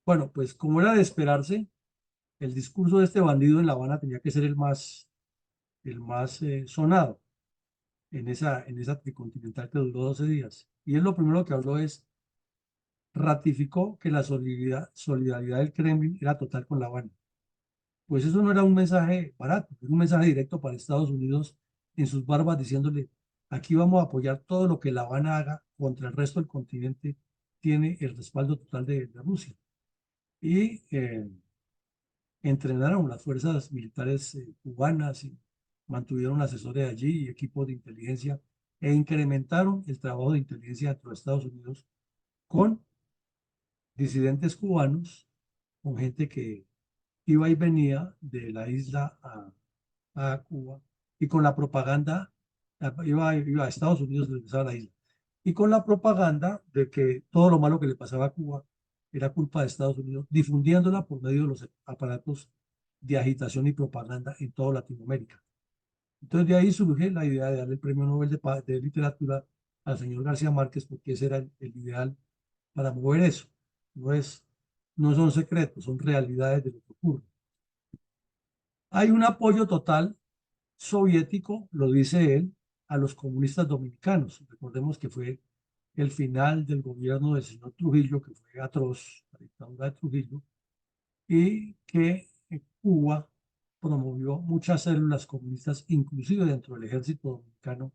Bueno, pues como era de esperarse, el discurso de este bandido en La Habana tenía que ser el más sonado en esa tricontinental que duró 12 días. Y él lo primero que habló es, ratificó que la solidaridad del Kremlin era total con La Habana. Pues eso no era un mensaje barato, era un mensaje directo para Estados Unidos en sus barbas, diciéndole, aquí vamos a apoyar todo lo que La Habana haga contra el resto del continente, tiene el respaldo total de Rusia. Y entrenaron las fuerzas militares cubanas, y mantuvieron asesores allí y equipos de inteligencia, e incrementaron el trabajo de inteligencia dentro de Estados Unidos con disidentes cubanos, con gente que iba y venía de la isla a Cuba, y con la propaganda, iba a Estados Unidos, regresaba a la isla, y con la propaganda de que todo lo malo que le pasaba a Cuba era culpa de Estados Unidos, difundiéndola por medio de los aparatos de agitación y propaganda en toda Latinoamérica. Entonces de ahí surge la idea de darle el Premio Nobel de Literatura al señor García Márquez, porque ese era el ideal para mover eso. No es, no son secretos, son realidades de lo que ocurre. Hay un apoyo total soviético, lo dice él, a los comunistas dominicanos. Recordemos que fue el final del gobierno del señor Trujillo, que fue atroz, la dictadura de Trujillo, y que Cuba promovió muchas células comunistas, inclusive dentro del ejército dominicano,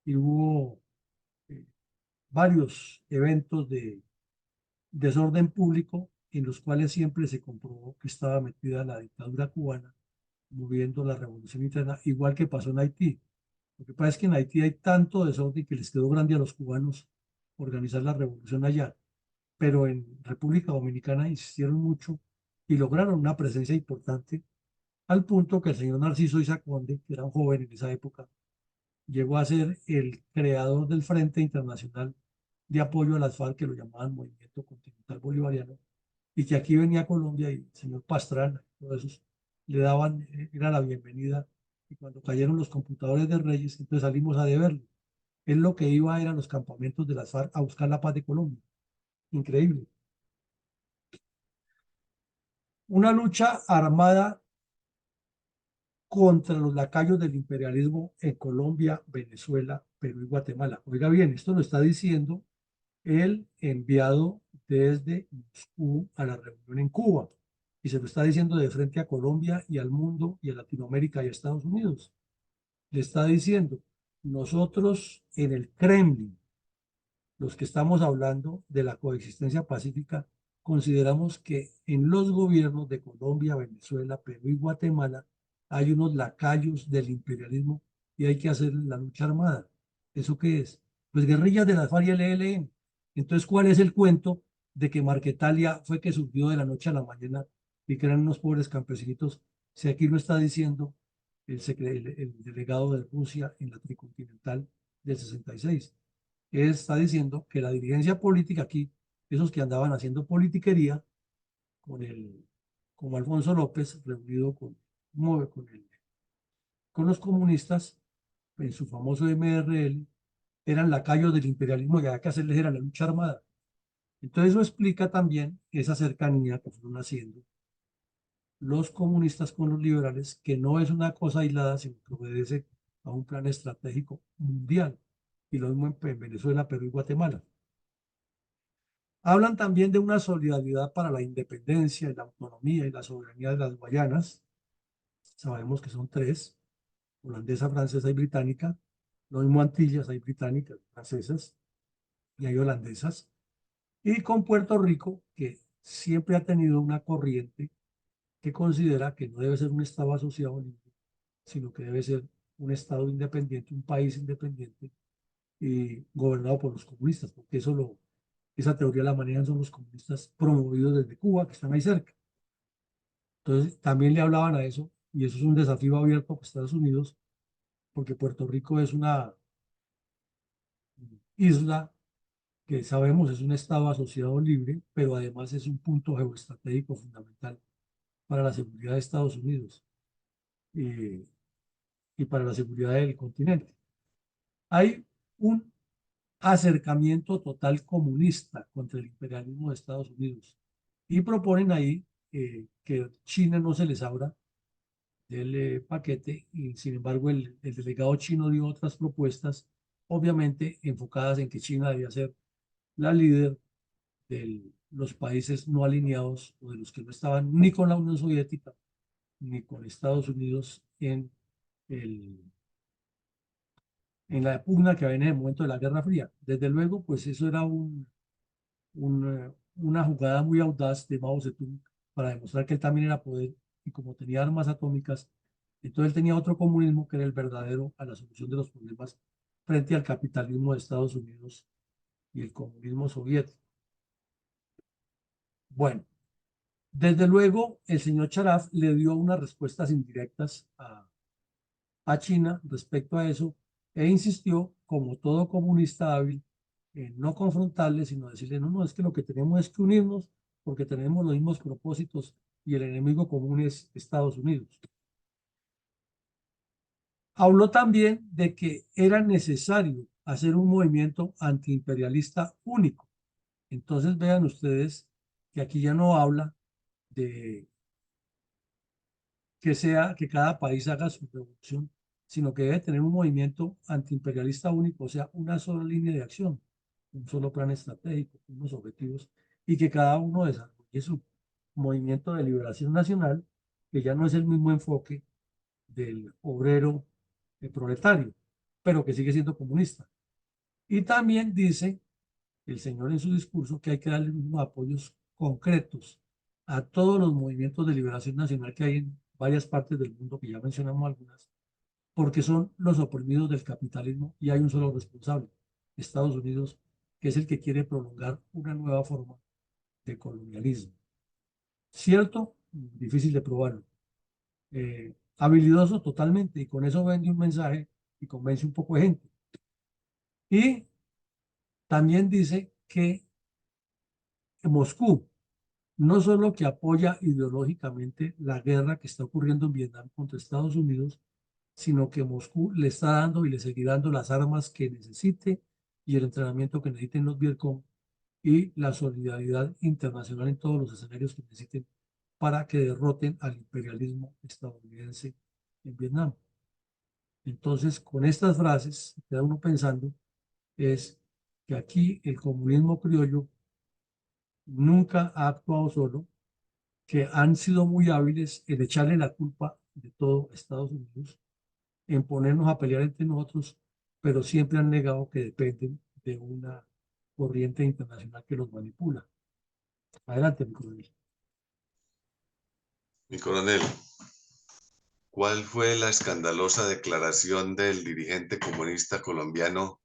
y hubo varios eventos de desorden público en los cuales siempre se comprobó que estaba metida la dictadura cubana moviendo la revolución interna, igual que pasó en Haití. Lo que pasa es que en Haití hay tanto desorden que les quedó grande a los cubanos organizar la revolución allá, pero en República Dominicana insistieron mucho y lograron una presencia importante al punto que el señor Narciso Isa Conde, que era un joven en esa época, llegó a ser el creador del Frente Internacional de Apoyo a las FARC, que lo llamaban Movimiento Continental Bolivariano, y que aquí venía a Colombia y el señor Pastrana, todos esos le daban, era la bienvenida, y cuando cayeron los computadores de Reyes, entonces salimos a deberlo. Él lo que iba era a los campamentos de las FARC a buscar la paz de Colombia. Increíble. Una lucha armada contra los lacayos del imperialismo en Colombia, Venezuela, Perú y Guatemala. Oiga bien, esto lo está diciendo el enviado desde Moscú a la reunión en Cuba y se lo está diciendo de frente a Colombia y al mundo y a Latinoamérica y a Estados Unidos. Le está diciendo, nosotros en el Kremlin, los que estamos hablando de la coexistencia pacífica, consideramos que en los gobiernos de Colombia, Venezuela, Perú y Guatemala hay unos lacayos del imperialismo y hay que hacer la lucha armada. ¿Eso qué es? Pues guerrillas de la FARC y el ELN. Entonces, ¿cuál es el cuento de que Marquetalia fue que surgió de la noche a la mañana y que eran unos pobres campesinitos? Si aquí lo está diciendo el delegado de Rusia en la tricontinental del 66, está diciendo que la dirigencia política aquí, esos que andaban haciendo politiquería con como Alfonso López, reunido con los comunistas en su famoso MRL, eran lacayos del imperialismo y había que hacerles era la lucha armada. Entonces eso explica también esa cercanía que fueron haciendo los comunistas con los liberales, que no es una cosa aislada, sino que obedece a un plan estratégico mundial. Y lo mismo en Venezuela, Perú y Guatemala. Hablan también de una solidaridad para la independencia, la autonomía y la soberanía de las Guayanas. Sabemos que son tres, holandesa, francesa y británica. Lo mismo Antillas, hay británicas, francesas y hay holandesas. Y con Puerto Rico, que siempre ha tenido una corriente que considera que no debe ser un Estado asociado libre, sino que debe ser un Estado independiente, un país independiente y gobernado por los comunistas, porque esa teoría la manejan son los comunistas promovidos desde Cuba, que están ahí cerca. Entonces, también le hablaban a eso, y eso es un desafío abierto para Estados Unidos, porque Puerto Rico es una isla que sabemos es un estado asociado libre, pero además es un punto geoestratégico fundamental para la seguridad de Estados Unidos y para la seguridad del continente. Hay un acercamiento total comunista contra el imperialismo de Estados Unidos y proponen ahí que China no se les abra del paquete y sin embargo el delegado chino dio otras propuestas, obviamente enfocadas en que China debía ser la líder de los países no alineados o de los que no estaban ni con la Unión Soviética ni con Estados Unidos el, en la pugna que había en el momento de la Guerra Fría. Desde luego, pues eso era una jugada muy audaz de Mao Zedong para demostrar que él también era poder y como tenía armas atómicas, entonces él tenía otro comunismo que era el verdadero a la solución de los problemas frente al capitalismo de Estados Unidos y el comunismo soviético. Bueno, desde luego el señor Charaf le dio unas respuestas indirectas a China respecto a eso e insistió, como todo comunista hábil, en no confrontarle, sino decirle, no, no, es que lo que tenemos es que unirnos porque tenemos los mismos propósitos y el enemigo común es Estados Unidos. Habló también de que era necesario hacer un movimiento antiimperialista único. Entonces vean ustedes que aquí ya no habla de que cada país haga su revolución, sino que debe tener un movimiento antiimperialista único, o sea, una sola línea de acción, un solo plan estratégico, unos objetivos, y que cada uno desarrolle su movimiento de liberación nacional, que ya no es el mismo enfoque del obrero proletario, pero que sigue siendo comunista. Y también dice el señor en su discurso que hay que darle unos apoyos concretos a todos los movimientos de liberación nacional que hay en varias partes del mundo, que ya mencionamos algunas, porque son los oprimidos del capitalismo y hay un solo responsable, Estados Unidos, que es el que quiere prolongar una nueva forma de colonialismo. ¿Cierto? Difícil de probarlo. Habilidoso totalmente, y con eso vende un mensaje y convence un poco de gente. Y también dice que Moscú no solo que apoya ideológicamente la guerra que está ocurriendo en Vietnam contra Estados Unidos, sino que Moscú le está dando y le seguirá dando las armas que necesite y el entrenamiento que necesiten los Vietcong y la solidaridad internacional en todos los escenarios que necesiten para que derroten al imperialismo estadounidense en Vietnam. Entonces, con estas frases, queda uno pensando, es que aquí el comunismo criollo nunca ha actuado solo, que han sido muy hábiles en echarle la culpa de todo a Estados Unidos, en ponernos a pelear entre nosotros, pero siempre han negado que dependen de una corriente internacional que los manipula. Adelante, mi coronel. Mi coronel, ¿cuál fue la escandalosa declaración del dirigente comunista colombiano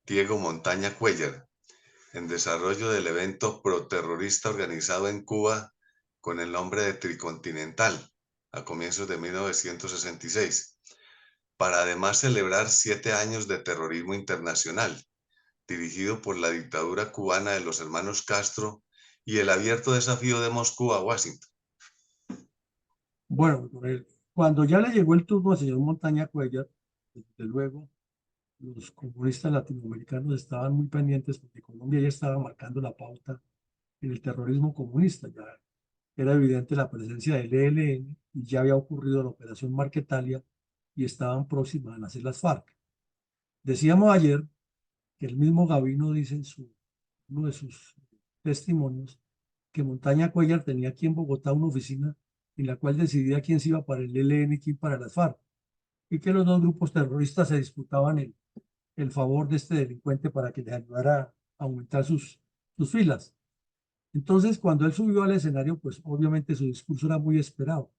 Diego Montaña Cuéllar en desarrollo del evento proterrorista organizado en Cuba con el nombre de Tricontinental a comienzos de 1966, para además celebrar 7 años de terrorismo internacional, dirigido por la dictadura cubana de los hermanos Castro y el abierto desafío de Moscú a Washington? Bueno, cuando ya le llegó el turno al señor Montaña Cuéllar, desde luego, los comunistas latinoamericanos estaban muy pendientes porque Colombia ya estaba marcando la pauta en el terrorismo comunista. Ya era evidente la presencia del ELN y ya había ocurrido la operación Marquetalia y estaban próximas a nacer las FARC. Decíamos ayer que el mismo Gavino dice en uno de sus testimonios que Montaña Cuéllar tenía aquí en Bogotá una oficina en la cual decidía quién se iba para el ELN y quién para las FARC, y que los dos grupos terroristas se disputaban el favor de este delincuente para que les ayudara a aumentar sus filas. Entonces, cuando él subió al escenario, pues obviamente su discurso era muy esperado.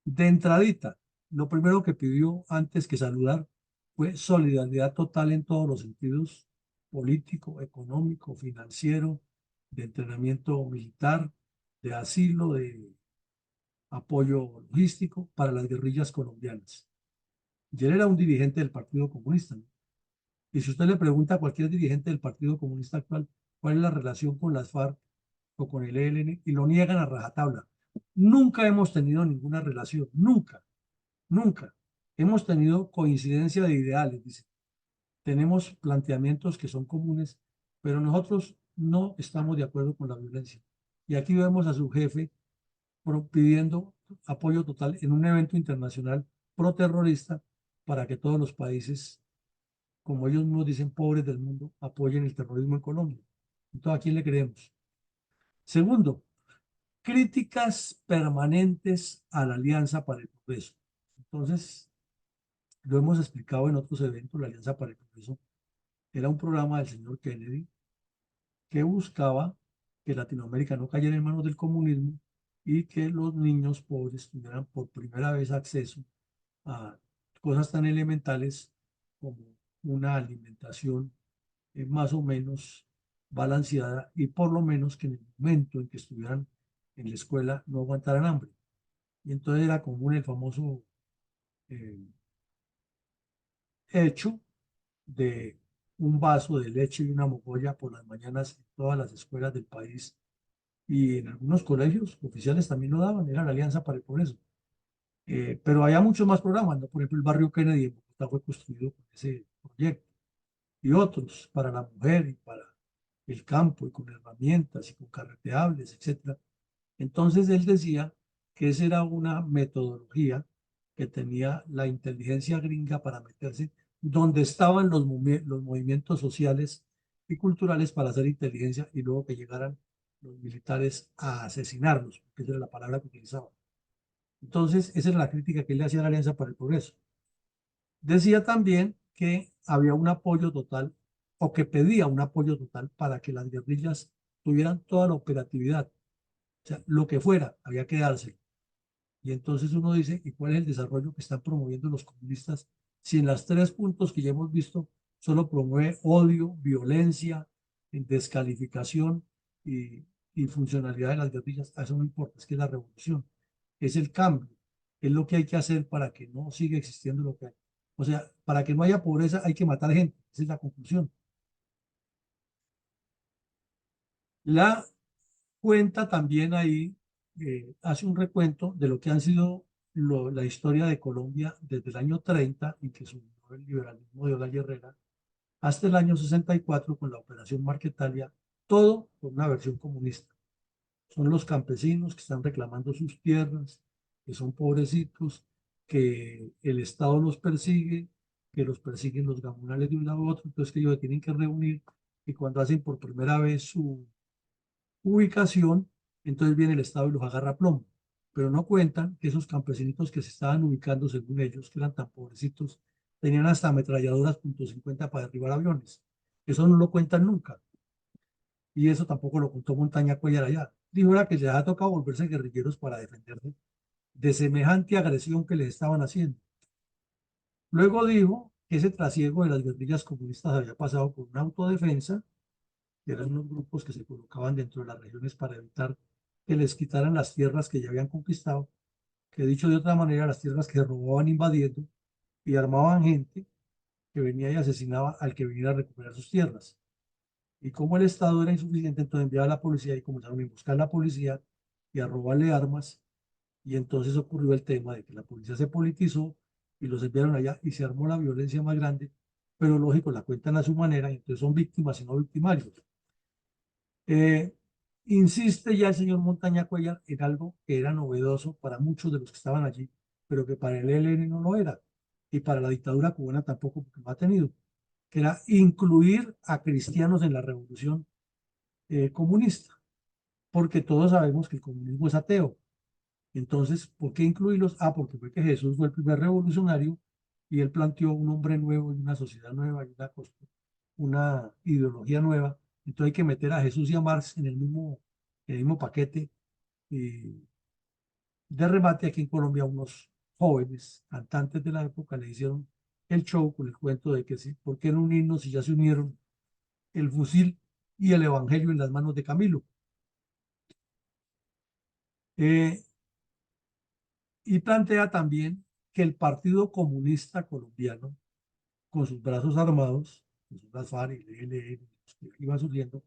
De entradita, lo primero que pidió antes que saludar fue solidaridad total en todos los sentidos: político, económico, financiero, de entrenamiento militar, de asilo, de apoyo logístico para las guerrillas colombianas. Y él era un dirigente del Partido Comunista, ¿no? Y si usted le pregunta a cualquier dirigente del Partido Comunista actual cuál es la relación con las FARC o con el ELN, y lo niegan a rajatabla. Nunca hemos tenido ninguna relación, nunca, nunca. Hemos tenido coincidencia de ideales, dice. Tenemos planteamientos que son comunes, pero nosotros no estamos de acuerdo con la violencia. Y aquí vemos a su jefe pidiendo apoyo total en un evento internacional proterrorista para que todos los países, como ellos mismos dicen, pobres del mundo, apoyen el terrorismo en Colombia. Entonces, ¿a quién le creemos? Segundo, críticas permanentes a la Alianza para el Progreso. Entonces, lo hemos explicado en otros eventos, la Alianza para el Progreso era un programa del señor Kennedy que buscaba que Latinoamérica no cayera en manos del comunismo y que los niños pobres tuvieran por primera vez acceso a cosas tan elementales como una alimentación más o menos balanceada, y por lo menos que en el momento en que estuvieran en la escuela no aguantaran hambre. Y entonces era común el famoso eh, hecho de un vaso de leche y una mogolla por las mañanas en todas las escuelas del país, y en algunos colegios oficiales también lo daban, era la Alianza para el Progreso. Pero había muchos más programas, ¿no? Por ejemplo, el barrio Kennedy en Bogotá fue construido con ese proyecto, y otros para la mujer y para el campo, y con herramientas y con carreteables, etcétera. Entonces él decía que esa era una metodología que tenía la inteligencia gringa para meterse donde estaban los movimientos sociales y culturales para hacer inteligencia, y luego que llegaran los militares a asesinarlos, porque esa era la palabra que utilizaban. Entonces, esa era la crítica que él le hacía a la Alianza para el Progreso. Decía también que había un apoyo total o que pedía un apoyo total para que las guerrillas tuvieran toda la operatividad. O sea, lo que fuera, había que dárselo. Y entonces uno dice, ¿y cuál es el desarrollo que están promoviendo los comunistas? Si en los 3 puntos que ya hemos visto solo promueve odio, violencia, descalificación y funcionalidad de las guerrillas, a eso no importa, es que es la revolución, es el cambio, es lo que hay que hacer para que no siga existiendo lo que hay. O sea, para que no haya pobreza hay que matar gente, esa es la conclusión. La cuenta también ahí, hace un recuento de lo que han sido la historia de Colombia desde el año 30, en que surgió el liberalismo de Olaya Herrera, hasta el año 64 con la Operación Marquetalia, todo con una versión comunista. Son los campesinos que están reclamando sus tierras, que son pobrecitos, que el Estado los persigue, que los persiguen los gamunales de un lado a otro, entonces que ellos se tienen que reunir y cuando hacen por primera vez su ubicación, entonces viene el Estado y los agarra a plomo. Pero no cuentan que esos campesinitos que se estaban ubicando, según ellos, que eran tan pobrecitos, tenían hasta ametralladoras .50 para derribar aviones. Eso no lo cuentan nunca. Y eso tampoco lo contó Montaña Cuellar allá. Dijo era que les ha tocado volverse guerrilleros para defenderse de semejante agresión que les estaban haciendo. Luego dijo que ese trasiego de las guerrillas comunistas había pasado por una autodefensa, que eran unos grupos que se colocaban dentro de las regiones para evitar que les quitaran las tierras que ya habían conquistado, que dicho de otra manera, las tierras que robaban invadiendo y armaban gente que venía y asesinaba al que viniera a recuperar sus tierras. Y como el Estado era insuficiente, entonces enviaba a la policía y comenzaron a buscar a la policía y a robarle armas. Y entonces ocurrió el tema de que la policía se politizó y los enviaron allá y se armó la violencia más grande, pero lógico, la cuentan a su manera y entonces son víctimas y no victimarios. Insiste ya el señor Montaña Cuellar en algo que era novedoso para muchos de los que estaban allí, pero que para el ELN no lo era, y para la dictadura cubana tampoco, porque no ha tenido, que era incluir a cristianos en la revolución comunista, porque todos sabemos que el comunismo es ateo. Entonces, ¿por qué incluirlos? Ah, porque fue que Jesús fue el primer revolucionario y él planteó un hombre nuevo y una sociedad nueva y una ideología nueva. Entonces hay que meter a Jesús y a Marx en el mismo paquete. Y de remate aquí en Colombia unos jóvenes cantantes de la época le hicieron el show con el cuento de que sí, ¿por qué no unirnos si ya se unieron el fusil y el evangelio en las manos de Camilo? Eh, y plantea también que el Partido Comunista Colombiano, con sus brazos armados, que son las FARC y el ELN, que iban surgiendo,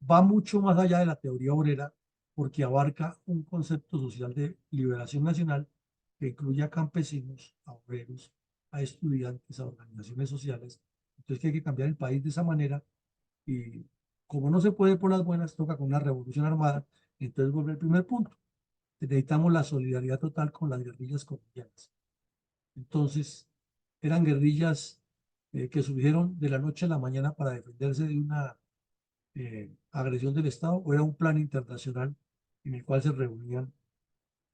va mucho más allá de la teoría obrera porque abarca un concepto social de liberación nacional que incluye a campesinos, a obreros, a estudiantes, a organizaciones sociales. Entonces que hay que cambiar el país de esa manera y como no se puede por las buenas, toca con una revolución armada. Entonces vuelve el primer punto. Necesitamos la solidaridad total con las guerrillas colombianas. Entonces, eran guerrillas que surgieron de la noche a la mañana para defenderse de una agresión del Estado, o era un plan internacional en el cual se reunían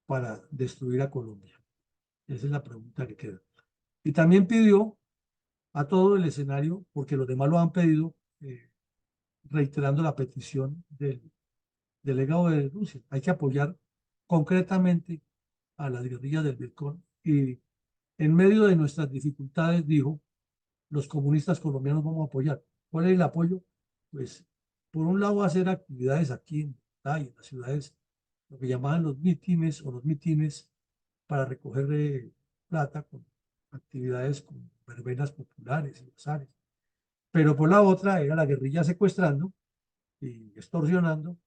para destruir a Colombia. Esa es la pregunta que queda. Y también pidió a todo el escenario, porque los demás lo han pedido, reiterando la petición del delegado de Rusia. Hay que apoyar concretamente a las guerrillas del Vietcong y en medio de nuestras dificultades, dijo, los comunistas colombianos vamos a apoyar. ¿Cuál es el apoyo? Pues, por un lado, hacer actividades aquí en Bogotá y en las ciudades, lo que llamaban los mítines o los mitines, para recoger plata con actividades con verbenas populares y bazares. Pero por la otra era la guerrilla secuestrando y extorsionando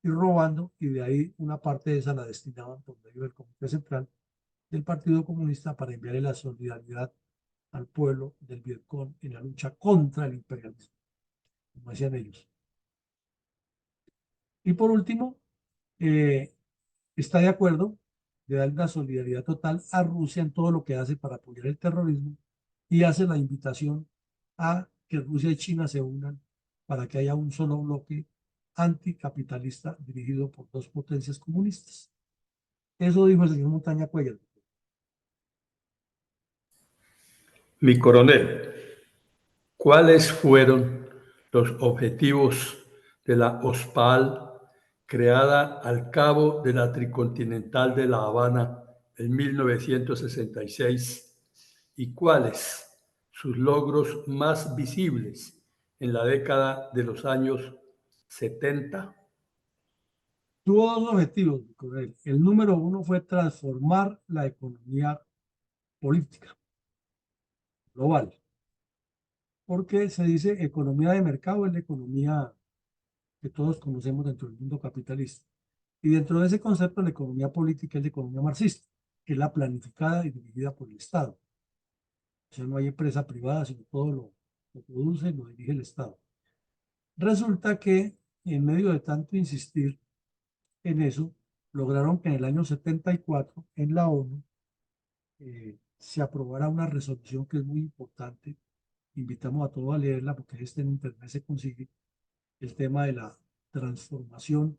y robando, y de ahí una parte de esa la destinaban por medio del Comité Central del Partido Comunista para enviarle la solidaridad al pueblo del Vietcong en la lucha contra el imperialismo, como decían ellos. Y por último, eh, está de acuerdo de dar una solidaridad total a Rusia en todo lo que hace para apoyar el terrorismo y hace la invitación a que Rusia y China se unan para que haya un solo bloque anticapitalista dirigido por dos potencias comunistas. Eso dijo el señor Montaña Cuellar. Mi coronel, ¿cuáles fueron los objetivos de la OSPAL, creada al cabo de la Tricontinental de La Habana en 1966, y cuáles sus logros más visibles en la década de los años 70. Tuvo dos objetivos, coronel. El número uno fue transformar la economía política global, porque se dice economía de mercado es la economía que todos conocemos dentro del mundo capitalista. Y dentro de ese concepto, la economía política es la economía marxista, que es la planificada y dirigida por el Estado. O sea, no hay empresa privada, sino todo lo produce y lo dirige el Estado. Resulta que en medio de tanto insistir en eso, lograron que en el año 74 en la ONU se aprobara una resolución que es muy importante. Invitamos a todos a leerla porque en internet se consigue el tema de la transformación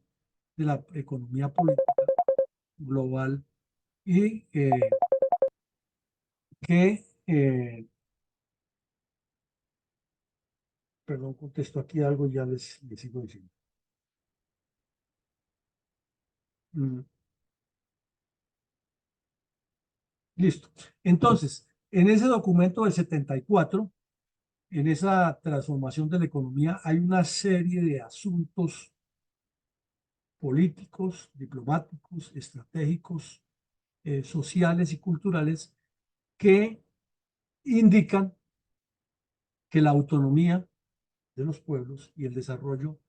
de la economía política global y perdón, contesto aquí algo y ya les sigo diciendo. Listo. Entonces, en ese documento del 74, en esa transformación de la economía, hay una serie de asuntos políticos, diplomáticos, estratégicos, sociales y culturales que indican que la autonomía de los pueblos y el desarrollo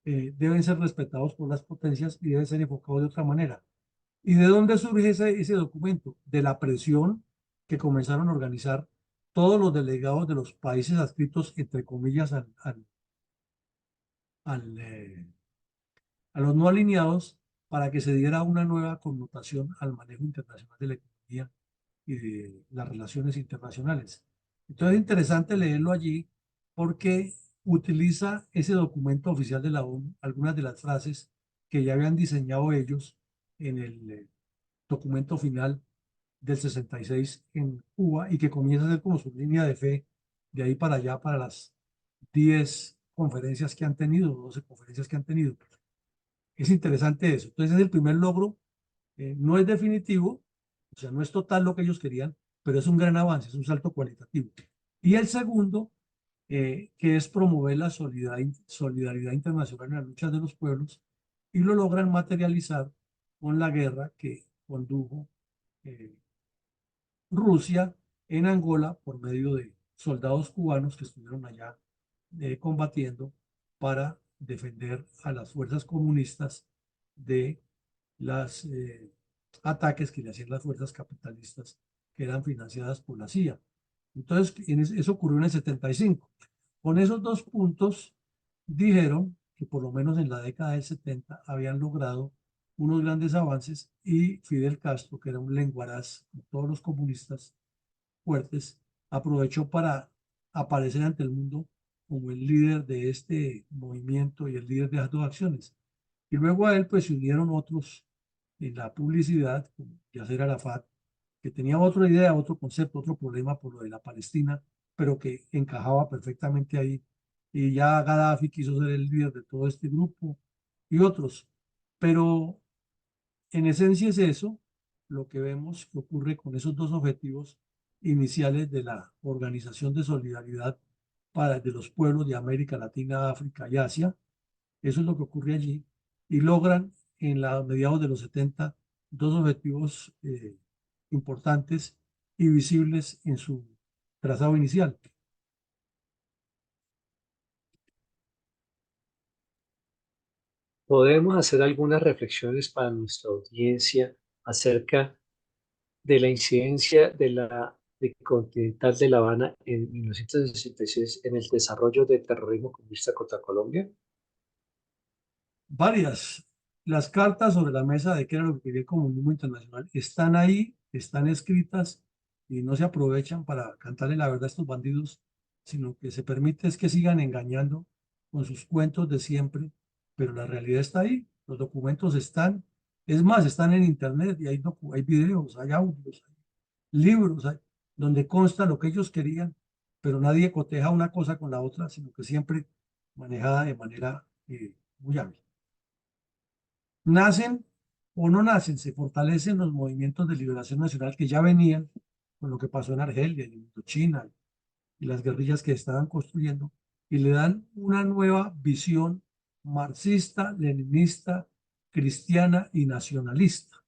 deben ser respetados por las potencias y deben ser enfocados de otra manera. ¿Y de dónde surge ese documento? De la presión que comenzaron a organizar todos los delegados de los países adscritos, entre comillas, al, a los no alineados, para que se diera una nueva connotación al manejo internacional de la economía y de las relaciones internacionales. Entonces es interesante leerlo allí porque utiliza ese documento oficial de la ONU, algunas de las frases que ya habían diseñado ellos en el documento final del 66 en Cuba y que comienza a ser como su línea de fe de ahí para allá para las 10 conferencias que han tenido, 12 conferencias que han tenido. Es interesante eso. Entonces es el primer logro. No es definitivo, o sea, no es total lo que ellos querían, pero es un gran avance, es un salto cualitativo. Y el segundo, que es promover la solidaridad internacional en la lucha de los pueblos, y lo logran materializar con la guerra que condujo Rusia en Angola por medio de soldados cubanos que estuvieron allá combatiendo para defender a las fuerzas comunistas de los ataques que le hacían las fuerzas capitalistas que eran financiadas por la CIA. Entonces, eso ocurrió en el 75. Con esos dos puntos dijeron que por lo menos en la década del 70 habían logrado unos grandes avances y Fidel Castro, que era un lenguaraz de todos los comunistas fuertes, aprovechó para aparecer ante el mundo como el líder de este movimiento y el líder de las dos acciones. Y luego a él pues se unieron otros en la publicidad, como Yasser Arafat, que tenía otra idea, otro concepto, otro problema por lo de la Palestina, pero que encajaba perfectamente ahí. Y ya Gaddafi quiso ser el líder de todo este grupo y otros. Pero en esencia es eso lo que vemos que ocurre con esos dos objetivos iniciales de la Organización de Solidaridad de los pueblos de América Latina, África y Asia. Eso es lo que ocurre allí. Y logran en la mediados de los 70 dos objetivos importantes y visibles en su trazado inicial. Podemos hacer algunas reflexiones para nuestra audiencia acerca de la incidencia de la Continental de La Habana en 1966 en el desarrollo del terrorismo comunista contra Colombia. Varias. Las cartas sobre la mesa de qué era lo que quería el comunismo internacional están ahí, están escritas y no se aprovechan para cantarle la verdad a estos bandidos, sino que se permite es que sigan engañando con sus cuentos de siempre, pero la realidad está ahí, los documentos están, es más, están en internet y hay videos, hay audios, hay libros, donde consta lo que ellos querían, pero nadie coteja una cosa con la otra, sino que siempre manejada de manera muy hábil. Nacen o no nacen, se fortalecen los movimientos de liberación nacional que ya venían con lo que pasó en Argelia y en Indochina y las guerrillas que estaban construyendo, y le dan una nueva visión marxista, leninista, cristiana y nacionalista,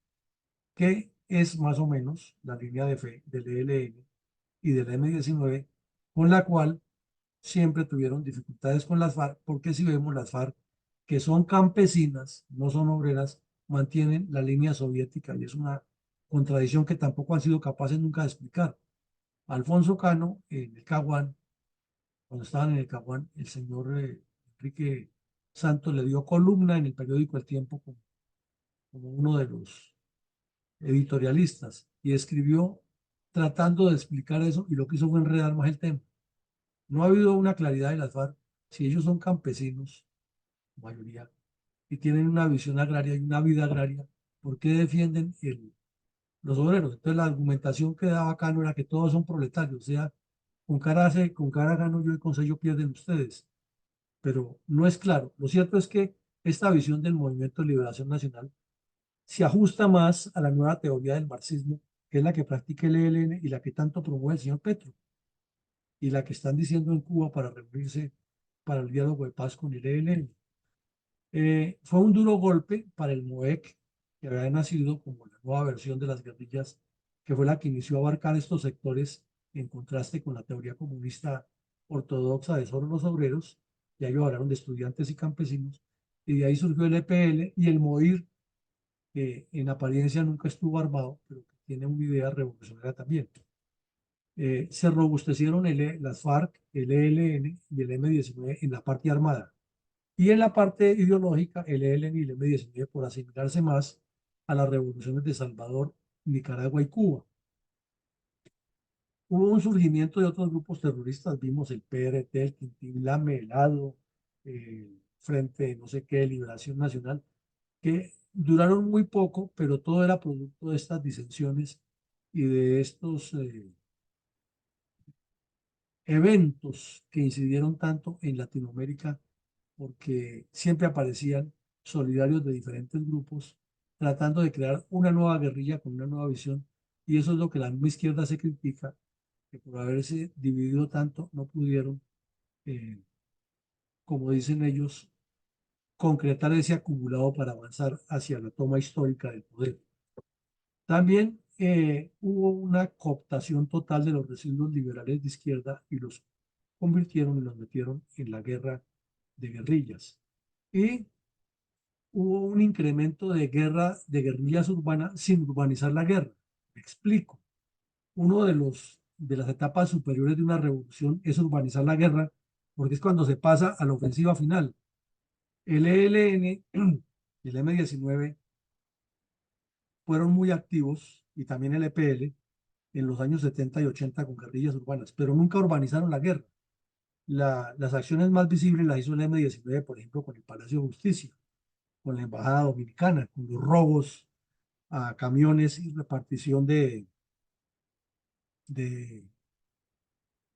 que es más o menos la línea de fe del ELN y del M-19, con la cual siempre tuvieron dificultades con las FARC, porque si vemos las FARC, que son campesinas, no son obreras, mantienen la línea soviética y es una contradicción que tampoco han sido capaces nunca de explicar. Alfonso Cano, en el Caguán, cuando estaban en el Caguán, el señor Enrique Santos le dio columna en el periódico El Tiempo como uno de los editorialistas y escribió tratando de explicar eso y lo que hizo fue enredar más el tema. No ha habido una claridad de las FARC. Si ellos son campesinos, mayoría, y tienen una visión agraria y una vida agraria, ¿por qué defienden los obreros? Entonces la argumentación que daba acá no era que todos son proletarios, o sea, con cara gano yo y con sello pierden ustedes, pero no es claro. Lo cierto es que esta visión del Movimiento de Liberación Nacional se ajusta más a la nueva teoría del marxismo, que es la que practica el ELN y la que tanto promueve el señor Petro, y la que están diciendo en Cuba para reunirse para el diálogo de paz con el ELN. Fue un duro golpe para el MOEC, que había nacido como la nueva versión de las guerrillas, que fue la que inició a abarcar estos sectores en contraste con la teoría comunista ortodoxa de solo los obreros, y ahí hablaron de estudiantes y campesinos, y de ahí surgió el EPL y el MOIR, que en apariencia nunca estuvo armado, pero que tiene una idea revolucionaria también. Se robustecieron las FARC, el ELN y el M-19 en la parte armada. Y en la parte ideológica, el ELN y el M-19 por asimilarse más a las revoluciones de Salvador, Nicaragua y Cuba. Hubo un surgimiento de otros grupos terroristas, vimos el PRT, el Quintín Lame, el ADO, Frente no sé qué, Liberación Nacional, que duraron muy poco, pero todo era producto de estas disensiones y de estos eventos que incidieron tanto en Latinoamérica, porque siempre aparecían solidarios de diferentes grupos tratando de crear una nueva guerrilla con una nueva visión, y eso es lo que la misma izquierda se critica, que por haberse dividido tanto no pudieron, eh, como dicen ellos, concretar ese acumulado para avanzar hacia la toma histórica del poder. También hubo una cooptación total de los residuos liberales de izquierda y los convirtieron y los metieron en la guerra de guerrillas. Y hubo un incremento de de guerrillas urbanas sin urbanizar la guerra. Me explico. Uno de las etapas superiores de una revolución es urbanizar la guerra, porque es cuando se pasa a la ofensiva final. El ELN y el M-19 fueron muy activos, y también el EPL, en los años 70 y 80 con guerrillas urbanas, pero nunca urbanizaron la guerra. Las acciones más visibles las hizo el M-19, por ejemplo, con el Palacio de Justicia, con la Embajada Dominicana, con los robos a camiones y repartición de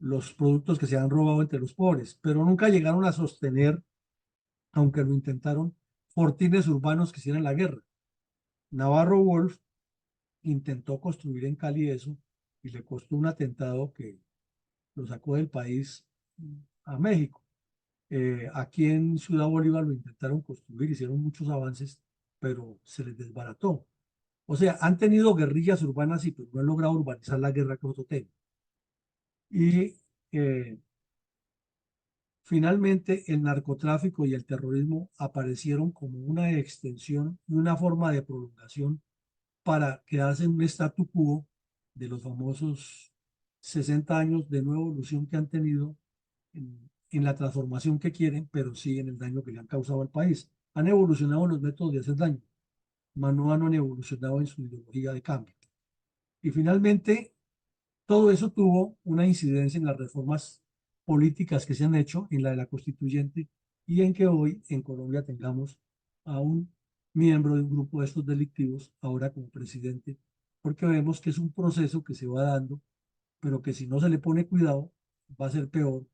los productos que se han robado entre los pobres, pero nunca llegaron a sostener, aunque lo intentaron, fortines urbanos que hicieran la guerra. Navarro Wolf intentó construir en Cali eso y le costó un atentado que lo sacó del país a México. Aquí en Ciudad Bolívar lo intentaron construir, hicieron muchos avances, pero se les desbarató. O sea, han tenido guerrillas urbanas, sí, pero no han logrado urbanizar la guerra, que es otro tema. Y finalmente el narcotráfico y el terrorismo aparecieron como una extensión y una forma de prolongación para quedarse en un statu quo de los famosos 60 años de nueva evolución que han tenido en la transformación que quieren, pero sí en el daño que le han causado al país. Han evolucionado los métodos de hacer daño, mas no han evolucionado en su ideología de cambio. Y finalmente, todo eso tuvo una incidencia en las reformas políticas que se han hecho, en la de la constituyente, y en que hoy en Colombia tengamos a un miembro de un grupo de estos delictivos ahora como presidente, porque vemos que es un proceso que se va dando, pero que si no se le pone cuidado va a ser peor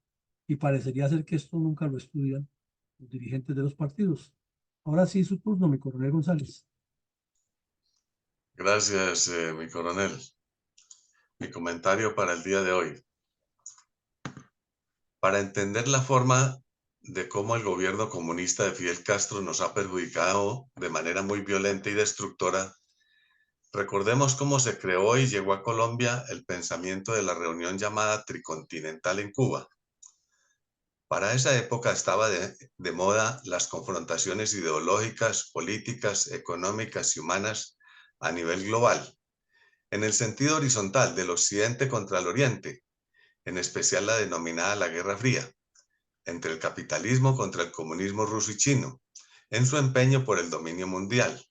y parecería ser que esto nunca lo estudian los dirigentes de los partidos. Ahora sí, su turno, mi coronel González. Gracias, mi coronel. Mi comentario para el día de hoy. Para entender la forma de cómo el gobierno comunista de Fidel Castro nos ha perjudicado de manera muy violenta y destructora, recordemos cómo se creó y llegó a Colombia el pensamiento de la reunión llamada Tricontinental en Cuba. Para esa época estaba de moda las confrontaciones ideológicas, políticas, económicas y humanas a nivel global, en el sentido horizontal del occidente contra el oriente, en especial la denominada la Guerra Fría, entre el capitalismo contra el comunismo ruso y chino, en su empeño por el dominio mundial.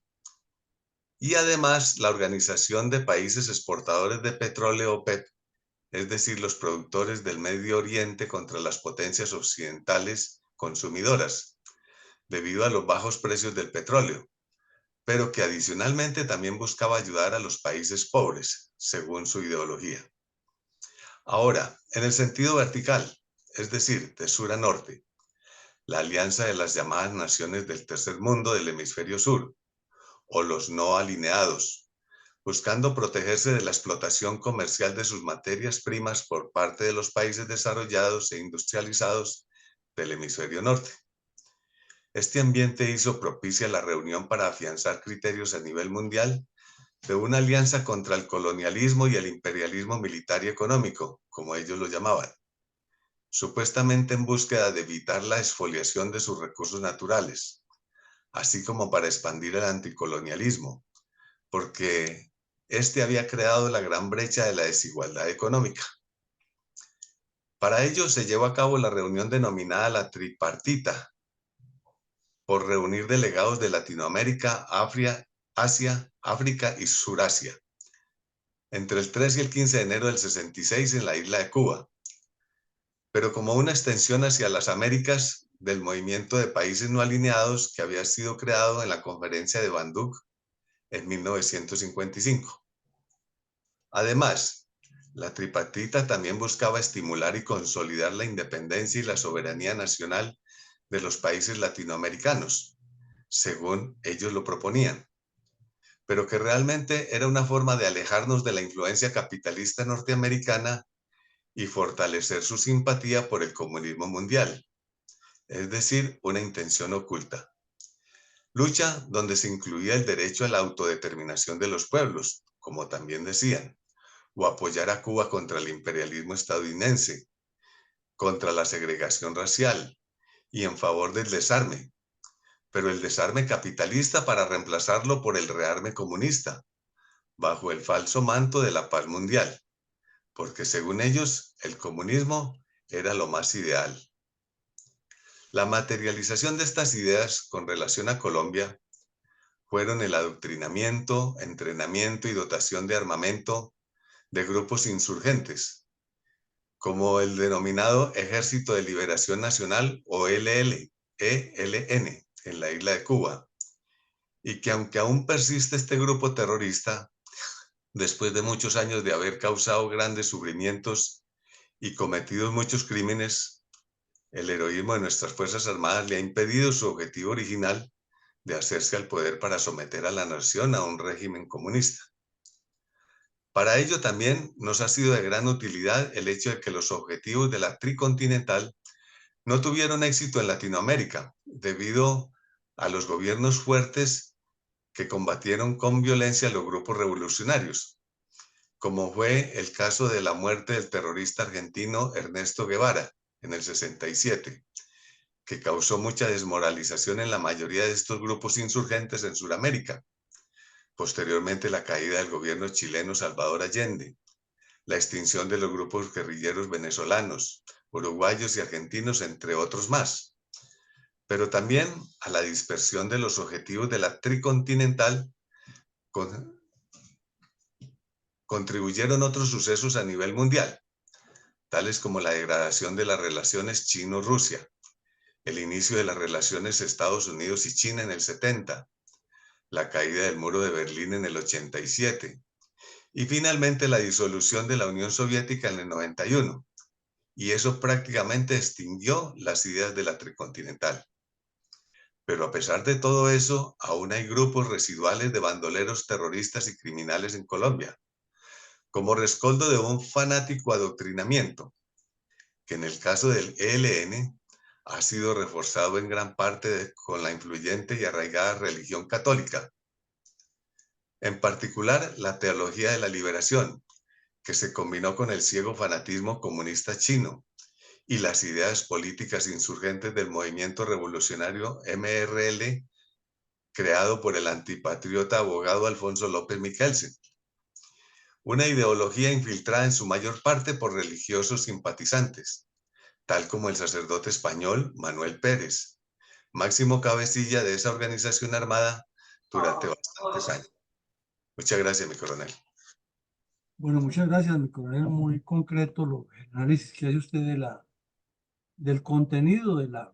Y además la Organización de Países Exportadores de Petróleo, OPEP, es decir, los productores del Medio Oriente contra las potencias occidentales consumidoras, debido a los bajos precios del petróleo, pero que adicionalmente también buscaba ayudar a los países pobres, según su ideología. Ahora, en el sentido vertical, es decir, de sur a norte, la alianza de las llamadas naciones del tercer mundo del hemisferio sur, o los no alineados, buscando protegerse de la explotación comercial de sus materias primas por parte de los países desarrollados e industrializados del hemisferio norte. Este ambiente hizo propicia la reunión para afianzar criterios a nivel mundial de una alianza contra el colonialismo y el imperialismo militar y económico, como ellos lo llamaban, supuestamente en búsqueda de evitar la expoliación de sus recursos naturales, así como para expandir el anticolonialismo, porque este había creado la gran brecha de la desigualdad económica. Para ello se llevó a cabo la reunión denominada la Tripartita, por reunir delegados de Latinoamérica, Asia, África y Surasia, entre el 3 y el 15 de enero del 66 en la isla de Cuba, pero como una extensión hacia las Américas del movimiento de países no alineados que había sido creado en la conferencia de Bandung en 1955. Además, la tripartita también buscaba estimular y consolidar la independencia y la soberanía nacional de los países latinoamericanos, según ellos lo proponían, pero que realmente era una forma de alejarnos de la influencia capitalista norteamericana y fortalecer su simpatía por el comunismo mundial, es decir, una intención oculta. Lucha donde se incluía el derecho a la autodeterminación de los pueblos, como también decían, o apoyar a Cuba contra el imperialismo estadounidense, contra la segregación racial y en favor del desarme, pero el desarme capitalista para reemplazarlo por el rearme comunista, bajo el falso manto de la paz mundial, porque según ellos el comunismo era lo más ideal. La materialización de estas ideas con relación a Colombia fueron el adoctrinamiento, entrenamiento y dotación de armamento de grupos insurgentes, como el denominado Ejército de Liberación Nacional o ELN en la isla de Cuba, y que aunque aún persiste este grupo terrorista, después de muchos años de haber causado grandes sufrimientos y cometido muchos crímenes, el heroísmo de nuestras Fuerzas Armadas le ha impedido su objetivo original de hacerse al poder para someter a la nación a un régimen comunista. Para ello también nos ha sido de gran utilidad el hecho de que los objetivos de la Tricontinental no tuvieron éxito en Latinoamérica debido a los gobiernos fuertes que combatieron con violencia a los grupos revolucionarios, como fue el caso de la muerte del terrorista argentino Ernesto Guevara en el 67, que causó mucha desmoralización en la mayoría de estos grupos insurgentes en Sudamérica. Posteriormente, la caída del gobierno chileno Salvador Allende, la extinción de los grupos guerrilleros venezolanos, uruguayos y argentinos, entre otros más, pero también a la dispersión de los objetivos de la Tricontinental. Contribuyeron otros sucesos a nivel mundial, tales como la degradación de las relaciones Chino-Rusia, el inicio de las relaciones Estados Unidos y China en el 70, la caída del muro de Berlín en el 87, y finalmente la disolución de la Unión Soviética en el 91, y eso prácticamente extinguió las ideas de la tricontinental. Pero a pesar de todo eso, aún hay grupos residuales de bandoleros terroristas y criminales en Colombia, como rescoldo de un fanático adoctrinamiento, que en el caso del ELN ha sido reforzado en gran parte con la influyente y arraigada religión católica, en particular la teología de la liberación, que se combinó con el ciego fanatismo comunista chino y las ideas políticas insurgentes del movimiento revolucionario MRL, creado por el antipatriota abogado Alfonso López Michelsen. Una ideología infiltrada en su mayor parte por religiosos simpatizantes, tal como el sacerdote español Manuel Pérez, máximo cabecilla de esa organización armada durante bastantes años. Muchas gracias, mi coronel. Bueno, muchas gracias, mi coronel. Muy concreto el análisis que hace usted del contenido de la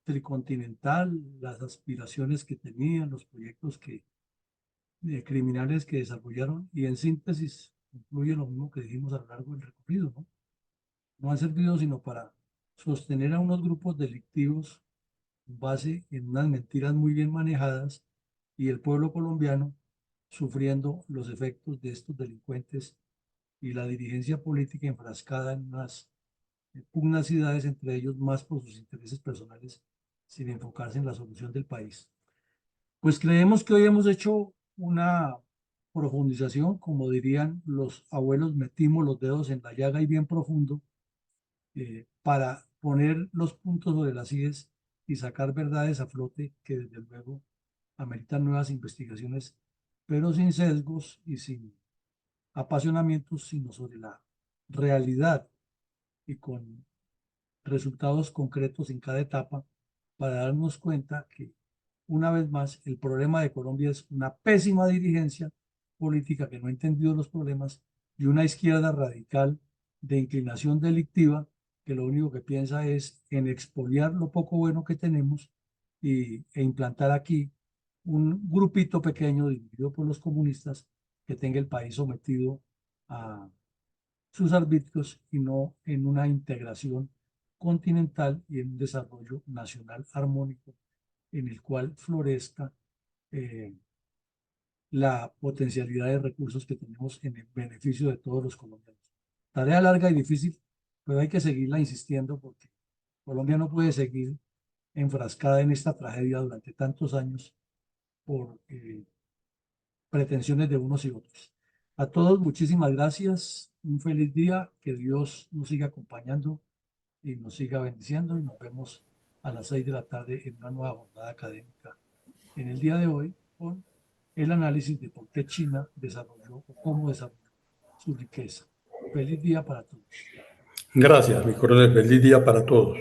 tricontinental, las aspiraciones que tenían, los proyectos criminales que desarrollaron y en síntesis incluye lo mismo que dijimos a lo largo del recorrido, ¿no? No han servido sino para sostener a unos grupos delictivos con base en unas mentiras muy bien manejadas y el pueblo colombiano sufriendo los efectos de estos delincuentes y la dirigencia política enfrascada en unas pugnacidades entre ellos más por sus intereses personales sin enfocarse en la solución del país. Pues creemos que hoy hemos hecho una profundización, como dirían los abuelos, metimos los dedos en la llaga y bien profundo para poner los puntos sobre las íes y sacar verdades a flote que desde luego ameritan nuevas investigaciones, pero sin sesgos y sin apasionamientos, sino sobre la realidad y con resultados concretos en cada etapa para darnos cuenta que, una vez más, el problema de Colombia es una pésima dirigencia política que no ha entendido los problemas y una izquierda radical de inclinación delictiva que lo único que piensa es en expoliar lo poco bueno que tenemos e implantar aquí un grupito pequeño dirigido por los comunistas que tenga el país sometido a sus arbitrios y no en una integración continental y en un desarrollo nacional armónico en el cual florezca la potencialidad de recursos que tenemos en el beneficio de todos los colombianos. Tarea larga y difícil, pero hay que seguirla insistiendo porque Colombia no puede seguir enfrascada en esta tragedia durante tantos años por pretensiones de unos y otros. A todos, muchísimas gracias. Un feliz día. Que Dios nos siga acompañando y nos siga bendiciendo. Y nos vemos a las 6 de la tarde en una nueva jornada académica. En el día de hoy, con el análisis de por qué China desarrolló o cómo desarrolló su riqueza. Feliz día para todos. Gracias, mi coronel. Feliz día para todos.